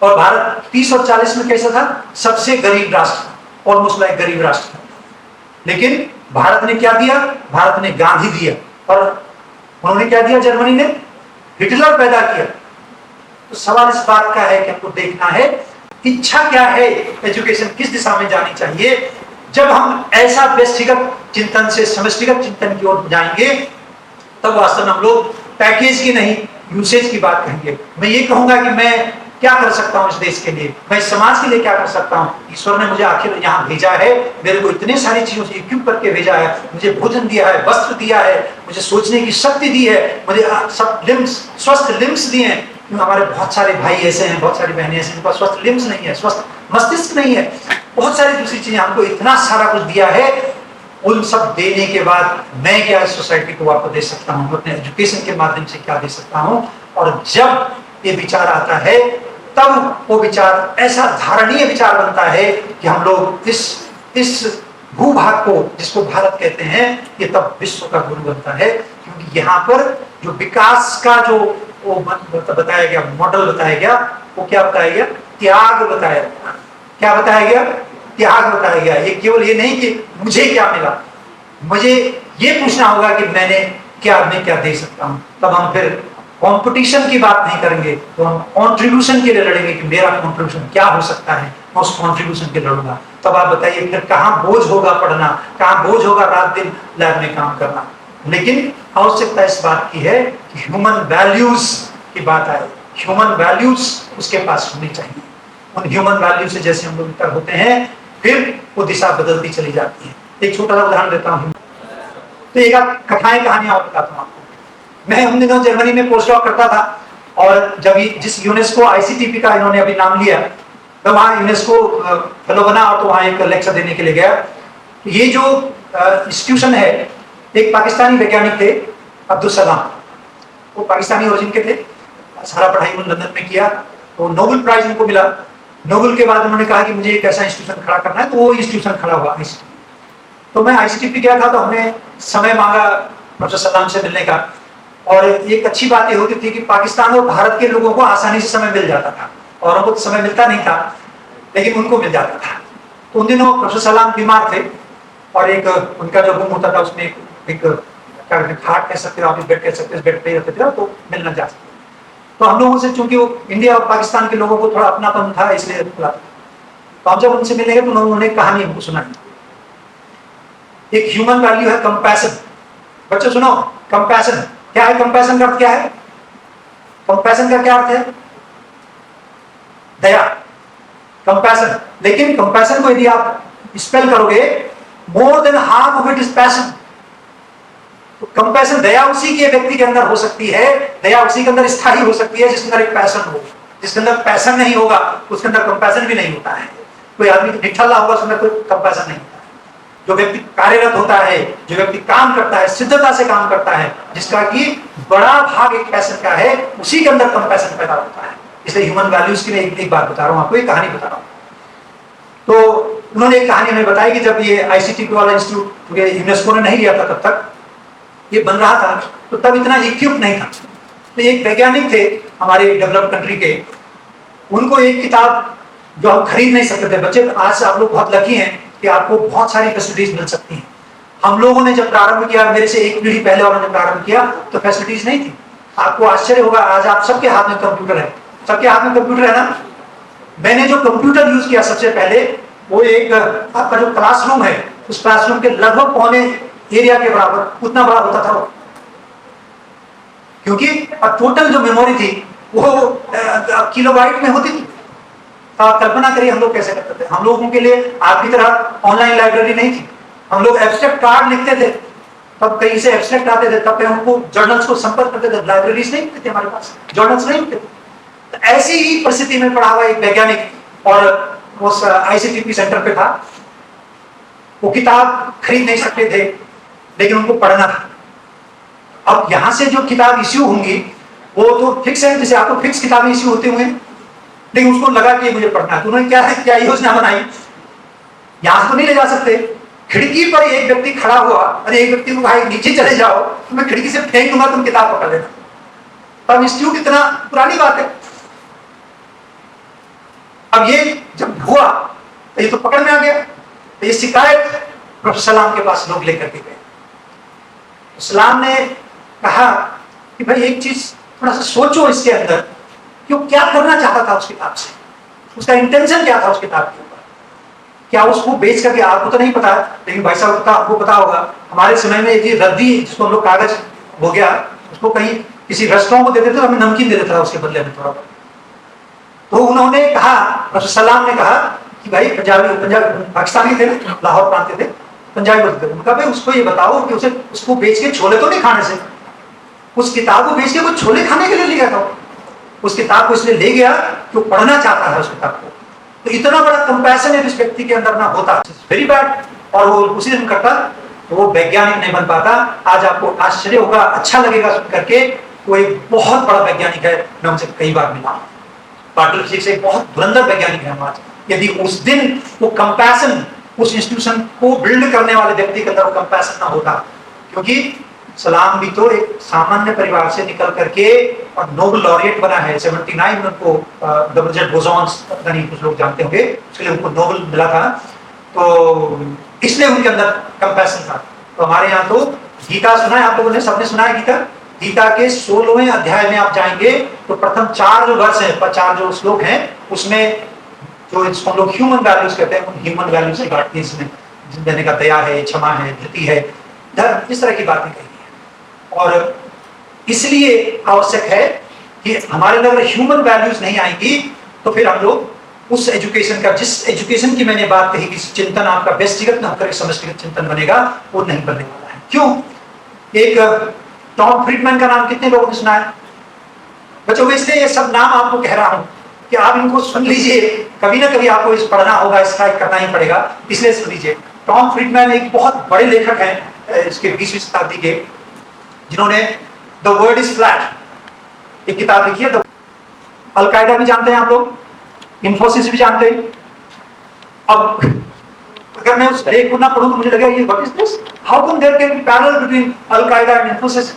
और भारत 30 और 40 में कैसा था? सबसे गरीब राष्ट्र। ऑलमोस्ट लाइक गरीब राष्ट्र। लेकिन भारत ने क्या दिया? भारत ने गांधी दिया। और उन्होंने क्या दिया? जर्मनी ने हिटलर पैदा किया। तो सवाल इस बात का है कि हमको देखना है इच्छा क्या है, एजुकेशन किस दिशा में जानी चाहिए। जब हम ऐसा व्यक्तिगत चिंतन से समष्टिगत चिंतन की ओर जाएंगे तब वास्तव में हम लोग पैकेज की नहीं यूसेज की बात कहेंगे। मैं ये कहूंगा कि मैं क्या कर सकता हूं इस देश के लिए, मैं इस समाज के लिए क्या कर सकता हूं। ईश्वर ने मुझे आखिर यहाँ भेजा है, मेरे को इतने सारी चीजों से इक्विप करके भेजा है, मुझे भोजन दिया है, वस्त्र दिया है, मुझे सोचने की शक्ति दी है, मुझे सब लिम्स, स्वस्थ लिम्स दिए हैं। क्यों हमारे बहुत सारे भाई ऐसे हैं, बहुत सारी बहनें ऐसे हैं जिनके पास स्वस्थ लिम्स नहीं है, स्वस्थ मस्तिष्क नहीं है, बहुत सारी दूसरी चीजें, हमको इतना सारा कुछ दिया है। उन सब देने के बाद मैं क्या सोसाइटी को वापस दे सकता हूँ, अपने एजुकेशन के माध्यम से क्या दे सकता हूँ। और जब ये विचार आता है तब वो विचार ऐसा धारणीय विचार बनता है कि हम लोग इस भूभाग को जिसको भारत कहते हैं ये तब विश्व का गुरु बनता है। क्योंकि यहाँ पर जो विकास का जो वो बताया गया, मॉडल बताया गया, वो क्या बताया गया? त्याग बताया गया। क्या बताया गया? त्याग बताया गया। ये केवल ये नहीं कि मुझे क्या मिला, मुझे ये पूछना होगा कि मैं क्या दे सकता हूं। तब हम फिर कंपटीशन की बात नहीं करेंगे, तो हम कंट्रीब्यूशन के लिए लड़ेंगे कि मेरा कंट्रीब्यूशन क्या हो सकता है, मैं उस कंट्रीब्यूशन के लिए लड़ूंगा। तब आप बताइए फिर कहाँ बोझ होगा पढ़ना, कहाँ बोझ होगा रात दिन लैब में काम करना। लेकिन आवश्यकता इस बात की है कि ह्यूमन वैल्यूज की बात आए, ह्यूमन वैल्यूज उसके पास होनी चाहिए। उन ह्यूमन वैल्यू से जैसे हम लोग इतर होते हैं फिर वो दिशा बदलती चली जाती है। एक छोटा सा उदाहरण देता हूँ, तो एक कथाएं कहानियां और बताता हूँ आपको। मैं उन दिनों जर्मनी में पोस्ट डॉक करता था, और जब जिस यूनेस्को आईसीटीपी का इन्होंने अभी नाम लिया, तो वहाँ यूनेस्को फेलो बना और तो वहाँ एक लेक्चर देने के लिए गया। तो ये जो इंस्टीट्यूशन है, एक पाकिस्तानी वैज्ञानिक थे अब्दुल सलाम, वो पाकिस्तानी ओरिजिन के थे, सारा पढ़ाई उन्होंने लंदन में किया, तो नोबेल प्राइज उनको मिला। नोबेल के बाद उन्होंने कहा कि मुझे एक ऐसा इंस्टीट्यूशन खड़ा करना है, तो वो इंस्टीट्यूशन खड़ा हुआ आईसीटीपी। तो मैं आईसीटीपी गया था, तो हमने समय मांगा प्रोफेसर सलाम से मिलने का। और एक अच्छी बात ये होती थी कि पाकिस्तान और भारत के लोगों को आसानी से समय मिल जाता था, और उनको तो समय मिलता नहीं था, लेकिन उनको मिल जाता था। तो उन दिनों प्रोफेसर सलाम बीमार थे, और एक उनका जो रूम होता था उसमें एक क्या कहते हैं, खाट कह सकते हो आप, बेड कह सकते हो, बेड पे रहते थे, तो मिलना जा सकते। तो हम लोगों से, चूंकि वो इंडिया और पाकिस्तान के लोगों को थोड़ा अपनापन था, इसलिए बुला। तो हम जब उनसे मिलने गए तो उन्होंने कहानी हमको सुनाई। एक ह्यूमन वैल्यू है कंपैशन। बच्चों सुनो, कंपैशन क्या है? कंपैशन का अर्थ क्या है? कंपैशन का क्या अर्थ है? दया, कंपैशन। लेकिन कंपैशन को यदि आप स्पेल करोगे, more than half of it is passion. तो कंपैशन, दया उसी के व्यक्ति के अंदर हो सकती है, दया उसी के अंदर स्थायी हो सकती है जिसके अंदर एक पैशन हो। जिसके अंदर पैशन नहीं होगा उसके अंदर कंपैशन भी नहीं होता है। कोई आदमी निठल्ला होगा उसमें कोई कंपैशन नहीं होता है। जो व्यक्ति कार्यरत होता है, जो व्यक्ति काम करता है, सिद्धता से काम करता है, जिसका कि बड़ा भाग एक पैशन का है, उसी के अंदर कंपैशन पैदा होता है। इसलिए ह्यूमन वैल्यूज की मैं एक बात बता रहा हूँ आपको, एक कहानी बता रहा हूँ। तो उन्होंने एक कहानी हमें बताई कि जब ये आईसीटीपी वाला इंस्टीट्यूट यूनेस्को ने नहीं लिया था, तब तक ये बन रहा था, तो तब इतना इक्विप नहीं था। तो एक वैज्ञानिक थे हमारे डेवलप्ड कंट्री के, उनको एक किताब जो हम खरीद नहीं सकते थे। बच्चे, आज आप लोग बहुत लकी हैं कि आपको बहुत सारी फैसिलिटीज मिल सकती हैं। हम लोगों ने जब प्रारंभ किया, मेरे से एक पीढ़ी पहले वालों ने प्रारंभ किया, तो फैसिलिटीज नहीं थी। आपको आश्चर्य होगा, आज आप सबके हाथ में कंप्यूटर है, सबके हाथ में कंप्यूटर है ना। मैंने जो कंप्यूटर यूज किया सबसे पहले, वो एक आपका जो क्लासरूम है, उस क्लासरूम के लगभग पौने एरिया के बराबर, उतना बड़ा होता था वो। क्योंकि टोटल जो मेमोरी थी वो किलोबाइट में होती थी। आप कल्पना करिए हम लोग कैसे करते थे। हम लोगों के लिए आपकी तरह ऑनलाइन लाइब्रेरी नहीं थी। हम लोग एब्स्ट्रैक्ट कार्ड लिखते थे, तब कहीं से एब्स्ट्रैक्ट आते थे, तब हमको जर्नल्स को संपर्क करते थे। लाइब्रेरीज नहीं होती थी हमारे पास, जर्नल्स नहीं होते थे। तो ऐसी ही परिस्थिति में पढ़ा हुआ एक वैज्ञानिक, और उस आईसीटीपी सेंटर पे था। वो किताब खरीद नहीं सकते थे, लेकिन उनको पढ़ना था। अब यहां से जो किताब इश्यू होंगी वो तो फिक्स है, जैसे आपको फिक्स किताबें इश्यू होते हुए, लेकिन उसको लगा कि मुझे पढ़ना है। तो उन्होंने क्या योजना बनाई, यहां से तो नहीं ले जा सकते, खिड़की पर एक व्यक्ति खड़ा हुआ, अरे एक व्यक्ति को भाई नीचे चले जाओ, तो मैं खिड़की से फेंक दूंगा, तुम किताब पकड़ लेना। अब इंस्टीट्यूट इतना पुरानी बात है। अब ये जब हुआ तो ये तो पकड़ में आ गया, तो ये शिकायत प्रोफेसर सलाम के पास लोग लेकर के गए। सलाम ने कहा कि भाई एक चीज थोड़ा सा सोचो इसके अंदर कि वो क्या करना चाहता था उस किताब से, उसका इंटेंशन क्या था उस किताब के ऊपर। क्या उसको बेच करके, आपको तो नहीं पता लेकिन भाई साहब का आपको पता होगा, हमारे समय में ये रद्दी जिसको हम लोग कागज हो गया उसको कहीं किसी रेस्टोरेंट को देते थे, हमें नमकीन दे देता था उसके बदले में थोड़ा बहुत। तो उन्होंने कहा, प्रोफेसर सलाम ने कहा कि भाई पंजाबी पाकिस्तानी थे ना, लाहौर प्रांत के थे, पंजाबी बोलते थे, उनका भाई उसको ये बताओ कि उसे उसको बेच के छोले तो नहीं खाने से, उस किताब को बेच के वो छोले खाने के लिए ले गया था। उस किताब को इसलिए ले गया कि वो पढ़ना चाहता है उस किताब को। तो इतना बड़ा कंपैशन है इस व्यक्ति के अंदर ना होता, वेरी बैड, और वो उसी दिन करता तो वो वैज्ञानिक नहीं बन पाता। आज आपको आश्चर्य होगा, अच्छा लगेगा सुन करके, वो एक बहुत बड़ा वैज्ञानिक है, मैं उनसे कई बार मिला, पार्टल फिजिक्स एक बहुत धुरंधर वैज्ञानिक है आज। यदि उस दिन वो कंपैशन, उस इंस्टीट्यूशन को बिल्ड करने वाले व्यक्ति के अंदर वो कंपैशन ना होता, क्योंकि सलाम भी तो एक सामान्य परिवार से निकल करके और नोबेल लॉरिएट बना है 79 में, उनको डबल जेट बोसॉन्स, पता नहीं कुछ लोग जानते होंगे, उसके लिए उनको नोबेल मिला था, तो इसलिए उनके अंदर कंपैशन था। तो हमारे यहाँ तो गीता सुना है आप लोगों ने, सबने सुना है गीता, गीता के 16वें अध्याय में आप जाएंगे तो प्रथम 4 जो वर्ष है, 4 जो श्लोक हैं, उसमें जो इसको लोग ह्यूमन वैल्यूज कहते हैं, उन ह्यूमन वैल्यूज की बात की इसमें, देने का दया है, क्षमा है, धृति है, धर्म, इस तरह की बातें कही है। और इसलिए आवश्यक है कि हमारे अंदर ह्यूमन वैल्यूज नहीं आएंगी तो फिर हम लोग उस एजुकेशन का, जिस एजुकेशन की मैंने बात कही कि चिंतन आपका व्यक्तिगत न होकर समष्टिगत चिंतन बनेगा, वो नहीं बनने वाला है। क्यों? एक टॉम फ्रीडमैन का नाम कितने लोगों ने सुना है बच्चों? मैं इसलिए ये सब नाम आपको कह रहा हूं कि आप इनको सुन लीजिए, कभी ना कभी आपको इस पढ़ना होगा, स्ट्राइक करना ही पड़ेगा, इसलिए सुन लीजिए। टॉम फ्रीडमैन एक बहुत बड़े लेखक हैं इसके 20वीं शताब्दी के, जिन्होंने द वर्ल्ड इज फ्लैट एक किताब लिखी है। अलकायदा भी जानते हैं आप लोग, इंफोसिस भी जानते हैं। अब अगर मैं उस लेख को ना पढ़ूं तो मुझे लगेगा ये what is this, how can there can be parallel between al Qaeda and Infosys.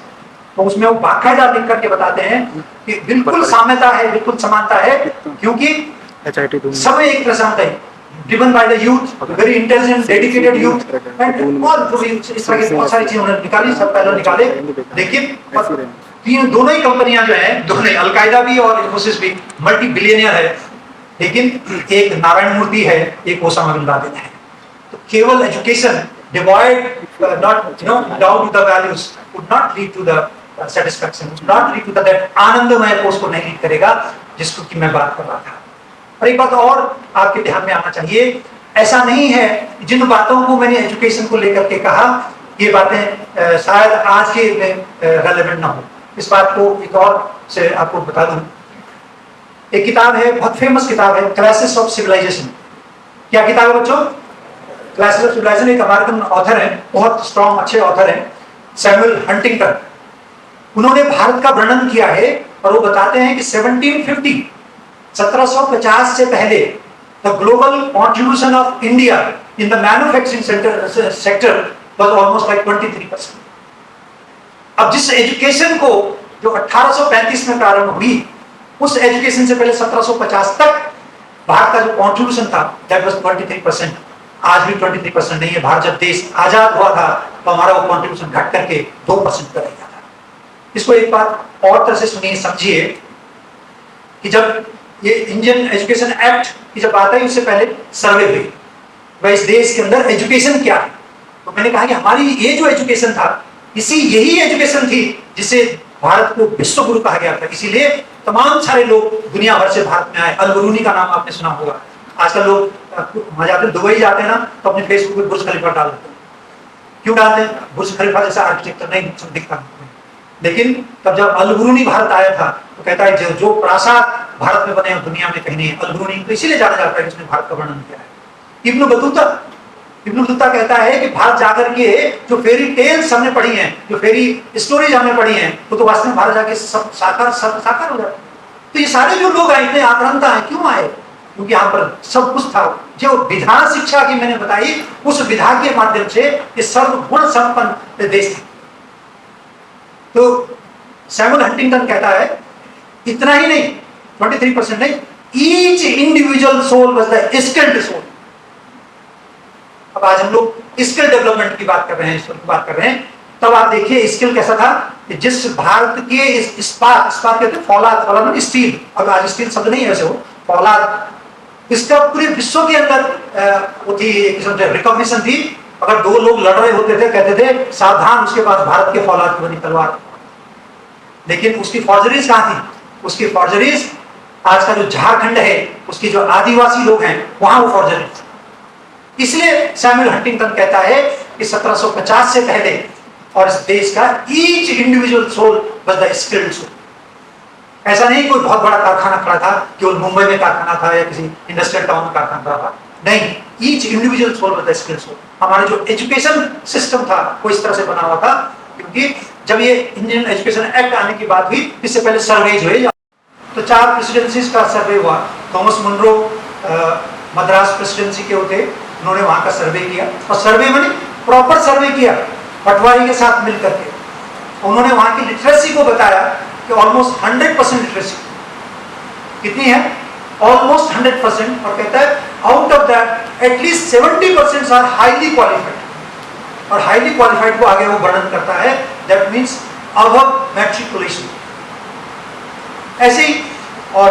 तो उसमें वो बाकायदा लिख करके बताते हैं कि बिल्कुल साम्यता है, बिल्कुल समानता है, क्योंकि सब एक तरह से driven by the youth, very intelligent, dedicated youth, and all इस तरह की बहुत सारी चीजें उन्होंने निकाली, सब पहले निकाले। लेकिन तीन दोनों ही कंपनियां जो हैं, दोनों अलकायदा भी और इंफोसिस भी मल्टी बिलियनियर है, लेकिन एक नारायण मूर्ति है, एक ओसामा बिन लादेन है। तो केवल education devoid not down to the values would not lead to the satisfaction, would not lead to that आनंदमय कोर्स को नहीं लीड करेगा जिसको कि मैं बात कर रहा था। और एक बात और आपके ध्यान में आना चाहिए, ऐसा नहीं है जिन बातों को मैंने एजुकेशन को लेकर के कहा ये बातें शायद आज के रेलेवेंट ना हो। इस बात को एक और से आपको बता दूं, एक किताब है, बहुत फेमस किताब है, क्राइसिस ऑफ सिविलाइजेशन। क्या किताब है बच्चों? Crisis of civilisation. एक अमेरिकन ऑथर है, बहुत स्ट्रॉन्ग अच्छे ऑथर हैं, सैमुअल हंटिंगटन। उन्होंने भारत का वर्णन किया है और वो बताते हैं कि 1750 से पहले the global contribution of India in the manufacturing sector was almost like 23%। अब जिस एजुकेशन को जो 1835 में प्रारंभ हुई, उस एजुकेशन से पहले 1750 तक भारत का जो कंट्रीब्यूशन था दैट वाज 23%। आज भी 23% नहीं है। भारत जब देश आजाद हुआ था तो हमारा वो कंट्रीब्यूशन घट करके 2% पर रह गया था। इसको एक बात और तरह से सुनिए, समझिए कि जब ये इंडियन एजुकेशन एक्ट की जब बात आई उससे पहले सर्वे हुई भाई इस देश के अंदर एजुकेशन क्या है, तो मैंने कहा कि हमारी ये जो एजुकेशन था यही एजुकेशन थी जिसे भारत को विश्व गुरु कहा गया था। इसीलिए तमाम सारे लोग दुनिया भर से भारत में आए। अल-बरूनी का नाम आपने सुना होगा। आजकल लोग वहां जाते हैं, दुबई जाते हैं ना, तो अपने फेसबुक पे बुर्ज खलीफा डाल देते हैं। क्यों डालते हैं? बुर्ज खलीफा जैसा आर्किटेक्चर नहीं दिखता, लेकिन तब जब अल-बरूनी भारत आया था तो कहता है जो प्रासाद भारत में बने दुनिया में कहीं नहीं। अल-बरूनी तो इसीलिए जाना जाता है कि उसने भारत का वर्णन किया है। इब्न बतूता कहता है कि भारत जाकर के जो फेरी टेल्स हमने पढ़ी हैं, जो फेरी स्टोरीज हमने पढ़ी हैं, वो तो वास्तव में भारत जाके सब साकार हो जाता। तो ये सारे जो लोग आए इतने आक्रांता है, क्यों आए? क्योंकि यहाँ पर सब कुछ था। जो विधा शिक्षा की मैंने बताई, उस विधा के माध्यम से ये सर्वगुण संपन्न देश था। तो सैमुअल हंटिंगटन कहता है इतना ही नहीं, 23% नहीं, each individual soul was the skilled soul. अब आज हम लोग स्किल डेवलपमेंट की बात कर रहे हैं, तब आप देखिए स्किल कैसा था कि जिस भारत के इस्पात कहते हैं, फौलाद मतलब स्टील, अब आज स्टील शब्द नहीं है वैसे, वो फौलाद, इसका पूरे विश्व के अंदर वो थी, रिकॉग्निशन थी। अगर दो लोग लड़ रहे होते थे, कहते थे सावधान, उसके पास भारत के फौलाद की बनी तलवार। लेकिन उसकी फॉर्जरीज कहां थी? उसकी फॉर्जरीज आज का जो झारखंड है, उसके जो आदिवासी लोग हैं, वहां वो फॉर्जरीज। इसलिए सैमुअल हंटिंगटन कहता है कि 1750 से पहले और इस देश का each individual soul was the skilled soul. ऐसा नहीं कोई बहुत बड़ा कारखाना खड़ा था, केवल मुंबई में कारखाना था या किसी इंडस्ट्रियल टाउन में कारखाना था, नहीं, each individual soul was the skilled soul. हमारा जो एजुकेशन सिस्टम था वो इस तरह से बना हुआ था, क्योंकि जब ये इंडियन एजुकेशन एक्ट आने की बात हुई, इससे पहले सर्वेज हुए, तो 4 प्रेसिडेंसीज का सर्वे हुआ। थॉमस मुनरो मद्रास प्रेसिडेंसी के होते, उन्होंने वहां का सर्वे किया, और सर्वे माने प्रॉपर सर्वे किया पटवारी के साथ मिलकर के। उन्होंने वहां की लिटरेसी को बताया कि ऑलमोस्ट 100% लिटरेसी कितनी है, ऑलमोस्ट 100%, और कहता है out of that at least 70% are highly qualified, और हाईली क्वालिफाइड को आगे वो वर्णन करता है, दैट मीन्स अबव मैट्रिकुलेशन। ऐसे ही और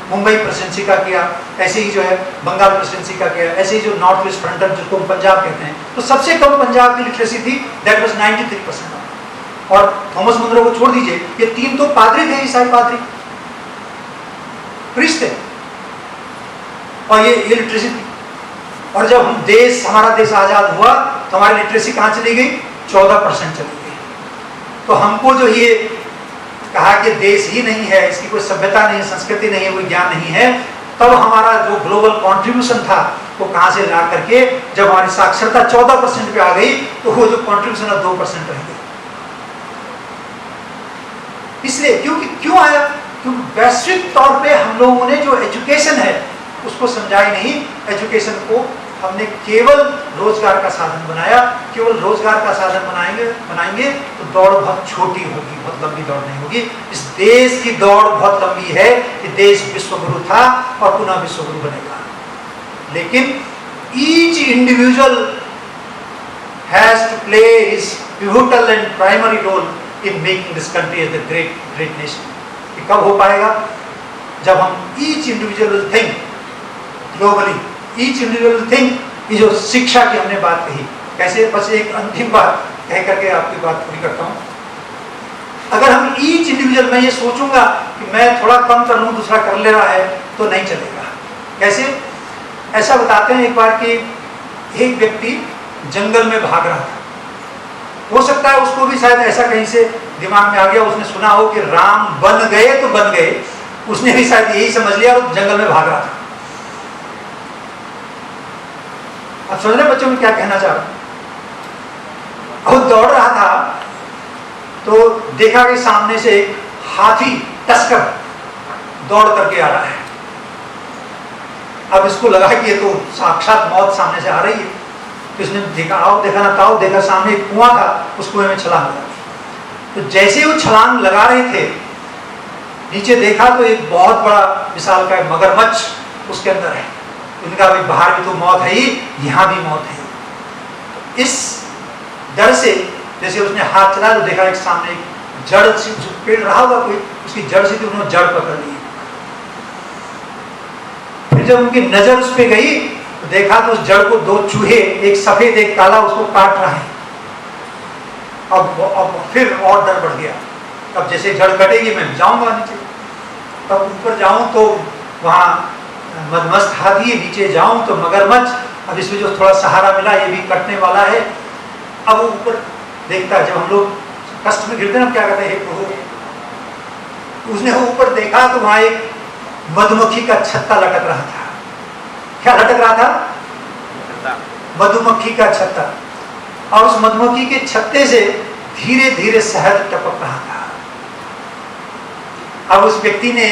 मुंबई प्रेसिडेंसी का किया, ऐसे ही जो है बंगाल प्रेसिडेंसी का किया, ऐसे ही जो नॉर्थ वेस्ट फ्रंटर जिसको पंजाब कहते हैं, तो सबसे कम पंजाब की लिटरेसी थी, दैट वाज 93%। और थॉमस मुनरो को छोड़ दीजिए, ये 3 तो पादरी थे, ईसाई पादरी, प्रीस्ट थे, और ये लिटरेसी थी। और जब हमारा देश आजाद हुआ तो हमारी लिटरेसी कहां चली गई? 14% चली गई। तो हमको जो ये कहा कि देश ही नहीं है, इसकी कोई सभ्यता नहीं है, संस्कृति नहीं है, कोई ज्ञान नहीं है, तब हमारा जो ग्लोबल कंट्रीब्यूशन था वो कहां से ला करके, जब हमारी साक्षरता 14% पे आ गई, तो वो जो कंट्रीब्यूशन है 2% रह गई। इसलिए क्यों आया? क्योंकि वैश्विक तौर पे हम लोगों ने जो एजुकेशन है उसको समझा ही नहीं। एजुकेशन को हमने केवल रोजगार का साधन बनाया। केवल रोजगार का साधन बनाएंगे तो दौड़ बहुत छोटी होगी, बहुत लंबी दौड़ नहीं होगी। इस देश की दौड़ बहुत लंबी है कि देश विश्वगुरु था और पुनः विश्वगुरु बनेगा। लेकिन each individual has to play his pivotal and primary role in making this country as the great nation. ये कब हो पाएगा? जब हम each individual will think globally, each individual think, ये जो शिक्षा की हमने बात कही, कैसे, बस एक अंतिम बात कह करके आपकी बात पूरी करता हूं। अगर हम ईच इंडिविजुअल, मैं ये सोचूंगा कि मैं थोड़ा कम कर लूं, दूसरा कर ले रहा है, तो नहीं चलेगा। कैसे? ऐसा बताते हैं एक बार कि एक व्यक्ति जंगल में भाग रहा था। हो सकता है उसको भी शायद ऐसा कहीं से दिमाग में आ गया, उसने सुना हो कि राम बन गए तो बन गए, उसने भी शायद यही समझ लिया और जंगल में भाग रहा था। अब समझ रहे बच्चों में क्या कहना चाह रहा हूं? वो दौड़ रहा था तो देखा कि सामने से एक हाथी तस्कर दौड़ करके आ रहा है। अब इसको लगा कि ये तो साक्षात मौत सामने से आ रही है, तो इसने देखा, आओ देखा ना ताओ, देखा सामने एक कुआं था, उस कुएं में छलांग लगा। तो जैसे ही वो छलांग लगा रहे थे, नीचे देखा तो एक बहुत बड़ा विशाल का मगरमच्छ उसके अंदर है। उनका भी बाहर भी तो मौत है ही, यहाँ भी मौत है। इस डर से जैसे उसने हाथ चलाया तो देखा एक सामने एक जड़ से पेड़ रहा होगा कोई, उसकी जड़ से उन्होंने जड़ पकड़ ली। फिर जब उनकी नजर उस पर गई तो देखा तो उस जड़ को 2 चूहे, एक सफेद एक काला, उसको काट रहा है। अब फिर और डर बढ़ गया। अब जैसे जड़ कटेगी मैं जाऊंगा नीचे, तब ऊपर जाऊं तो वहां मदमस्त हाथी, नीचे जाऊं तो मगरमच्छ। अब इसमें जो थोड़ा सहारा मिला ये भी कटने वाला है। अब वो ऊपर देखता है, जब हम लोग कष्ट में गिरते हैं क्या कहते हैं, प्रभु। उसने ऊपर देखा तो वहां एक मधुमक्खी का छत्ता लटक रहा था। क्या लटक रहा था? मधुमक्खी का छत्ता। और उस मधुमक्खी के छत्ते से धीरे धीरे शहद टपक रहा था। अब उस व्यक्ति ने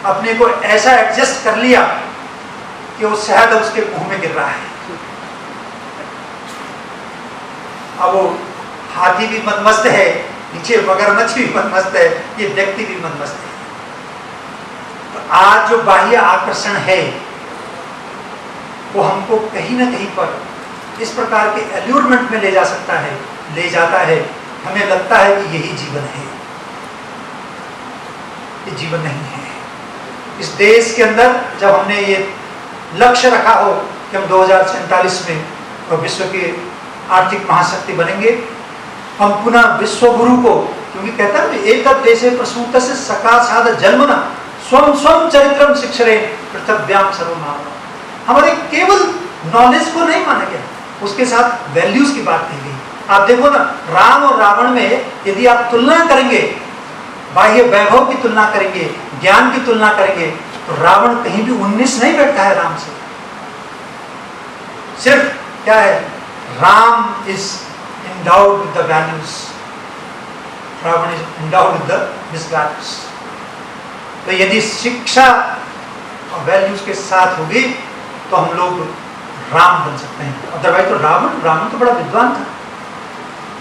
अपने को ऐसा एडजस्ट कर लिया कि वो शहद उसके मुंह में गिर रहा है। अब वो हाथी भी मनमस्त है, नीचे मगरमच्छ भी मनमस्त है, ये व्यक्ति भी मनमस्त है। तो आज जो बाह्य आकर्षण है वो हमको कहीं ना कहीं पर इस प्रकार के एल्यूरमेंट में ले जा सकता है, ले जाता है, हमें लगता है कि यही जीवन है। ये जीवन नहीं है। इस देश के अंदर जब हमने ये लक्ष्य रखा हो कि हम 2047 में विश्व के आर्थिक महाशक्ति बनेंगे, हम पुनः विश्व गुरु को, क्योंकि कहता है एतद् देशे प्रसूतस्य सकाशाद जन्मना स्वम स्वम चरित्रम शिक्षरे पृथ्व्याम सर्वमानव। हमारे केवल नॉलेज को नहीं माना गया, उसके साथ वैल्यूज की बात कही गई। आप देखो ना, राम और रावण में यदि आप तुलना करेंगे, बाह्य वैभव की तुलना करेंगे, ज्ञान की तुलना करेंगे, तो रावण कहीं भी 19 नहीं बैठता है राम से। सिर्फ क्या है, Ram is endowed with the values, Ravan is endowed with the misvalues। तो यदि शिक्षा और वैल्यूज के साथ होगी तो हम लोग राम बन सकते हैं। अदरवाइज तो रावण तो बड़ा विद्वान था,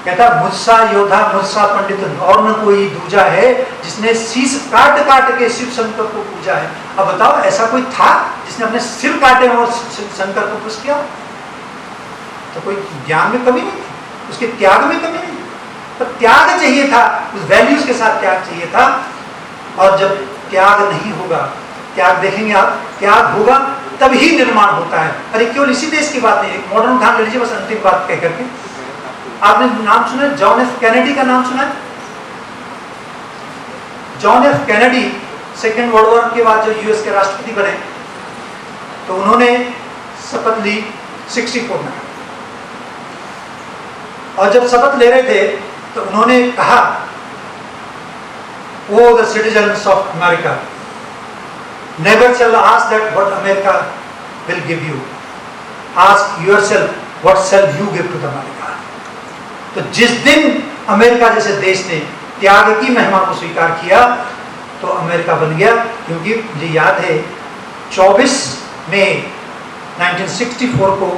कहता मुझसा योद्धा मुझसा पंडित और न कोई दूजा है, जिसने शीश काट काट के शिव शंकर को पूजा है। अब बताओ, ऐसा कोई था जिसने अपने सिर काटे और शंकर को खुश किया? तो कोई ज्ञान में कमी नहीं थी, उसके त्याग में कमी नहीं, पर त्याग चाहिए था, उस वैल्यूज के साथ त्याग चाहिए था। और जब त्याग नहीं होगा, त्याग देखेंगे आप, त्याग होगा तभी निर्माण होता है। अरे केवल इसी देश की बात नहीं, एक मॉडर्न उदाहरण ले लीजिए, बस अंतिम बात कह करके। आपने नाम सुना है, जॉन एफ कैनेडी का नाम सुना है? John F Kennedy second world war के बाद जो यूएस के राष्ट्रपति बने, तो उन्होंने शपथ ली 64 में, और जब शपथ ले रहे थे तो उन्होंने कहा, O the citizens of America, never shall ask that what America will give you, ask yourself what shall you give to the America. तो जिस दिन अमेरिका जैसे देश ने त्याग की महिमा को स्वीकार किया तो अमेरिका बन गया। क्योंकि मुझे याद है 24 मई 1964 को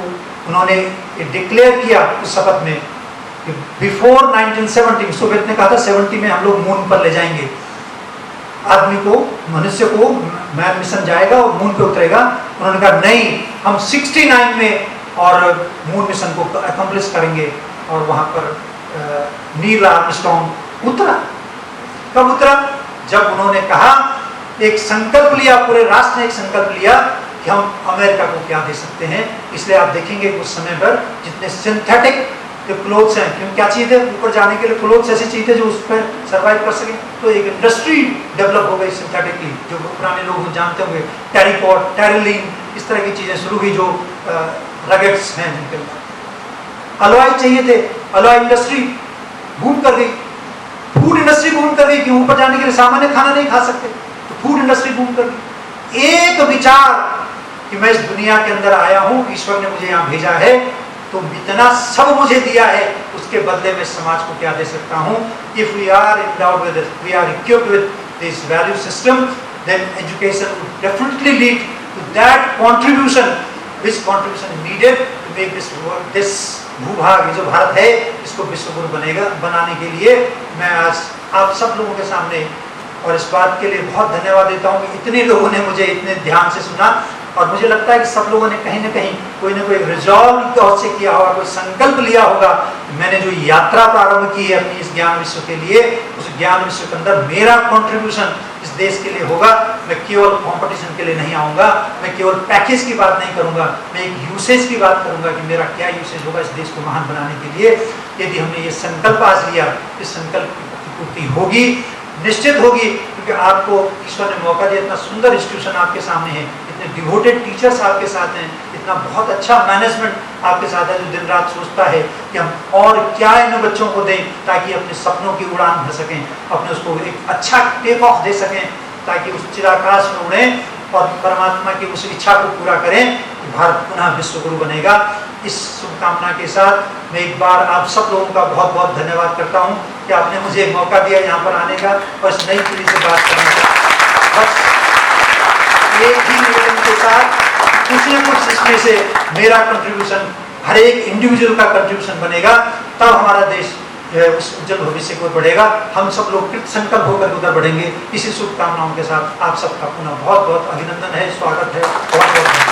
उन्होंने डिक्लेयर किया उस शपथ में, बिफोर 1970 सोवियत ने कहा था 70 में हम लोग मून पर ले जाएंगे आदमी को, मनुष्य को, मैन मिशन जाएगा और मून पे उतरेगा। उन्होंने कहा नहीं, हम 69 में और मून मिशन को अकम्प्लिश करेंगे। और वहां पर नील आर्मस्ट्रॉन्ग उतरा। कब उतरा? जब उन्होंने कहा, एक संकल्प लिया, पूरे राष्ट्र ने एक संकल्प लिया कि हम अमेरिका को क्या दे सकते हैं। इसलिए आप देखेंगे उस समय पर जितने सिंथेटिक क्लोथ्स हैं, क्योंकि क्या चाहिए थे ऊपर जाने के लिए, क्लोथ्स ऐसी चीज थे जो उस पर सर्वाइव कर सके। तो एक इंडस्ट्री डेवलप हो गई सिंथेटिकली, जो पुराने लोग जानते होंगे, टेरिकॉट, टेरिलीन, इस तरह की चीजें शुरू हुई जो रगेट्स हैं जिनके अंदर। अलॉय चाहिए थे, अलॉय इंडस्ट्री बूम कर गई, फूड इंडस्ट्री बूम कर गई कि ऊपर जाने के लिए सामान्य खाना नहीं खा सकते, तो फूड इंडस्ट्री बूम कर गई। एक विचार कि मैं इस दुनिया के अंदर आया हूं, ईश्वर ने मुझे यहाँ भेजा है, तो इतना सब मुझे दिया है, उसके बदले में समाज को क्या दे सकता हूं। If we are endowed with it, we are equipped with this value system, then education would definitely lead to that contribution, which contribution is needed to make this world, this भूभाग, जो भारत है, इसको विश्व गुरु बनेगा। बनाने के लिए मैं आज आप सब लोगों के सामने, और इस बात के लिए बहुत धन्यवाद देता हूं कि इतने लोगों ने मुझे इतने ध्यान से सुना। और मुझे लगता है कि सब लोगों ने कहीं ना कहीं कोई ना कोई रिजॉल्व से किया होगा, कोई संकल्प लिया होगा। मैंने जो यात्रा प्रारंभ की है अपनी इस ज्ञान विश्व के लिए, उस ज्ञान विश्व के अंदर मेरा कंट्रीब्यूशन इस देश के लिए होगा। मैं केवल कंपटीशन के लिए नहीं आऊँगा, मैं केवल पैकेज की बात नहीं करूँगा, मैं एक यूसेज की बात करूँगा कि मेरा क्या यूसेज होगा इस देश को महान बनाने के लिए। यदि हमने ये संकल्प आज लिया, इस संकल्प की पूर्ति होगी, निश्चित होगी, क्योंकि आपको ईश्वर ने मौका दिया। इतना सुंदर इंस्टीट्यूशन आपके सामने है, इतने डिवोटेड टीचर्स आपके साथ हैं, इतना बहुत अच्छा मैनेजमेंट आपके साथ है, जो दिन रात सोचता है कि हम और क्या इन बच्चों को दें ताकि अपने सपनों की उड़ान भर सकें, अपने उसको एक अच्छा टेक ऑफ दे सकें, ताकि उस चिराकाश में उड़ें और परमात्मा की उस इच्छा को पूरा करें कि भारत पुनः विश्व गुरु बनेगा। इस शुभकामना के साथ मैं एक बार आप सब लोगों का बहुत बहुत धन्यवाद करता हूं कि आपने मुझे मौका दिया यहाँ पर आने का और इस नई पीढ़ी से बात करने का। बस एक ही निवेदन के साथ कुछ न कुछ इसमें से मेरा कंट्रीब्यूशन, हर एक इंडिविजुअल का कंट्रीब्यूशन बनेगा, तब हमारा देश उस उज्जवल भविष्य को बढ़ेगा। हम सब लोग कृत संकल्प होकर उधर बढ़ेंगे। इसी शुभकामनाओं के साथ आप सबका पुनः बहुत बहुत अभिनंदन है, स्वागत है, बहुत बहुत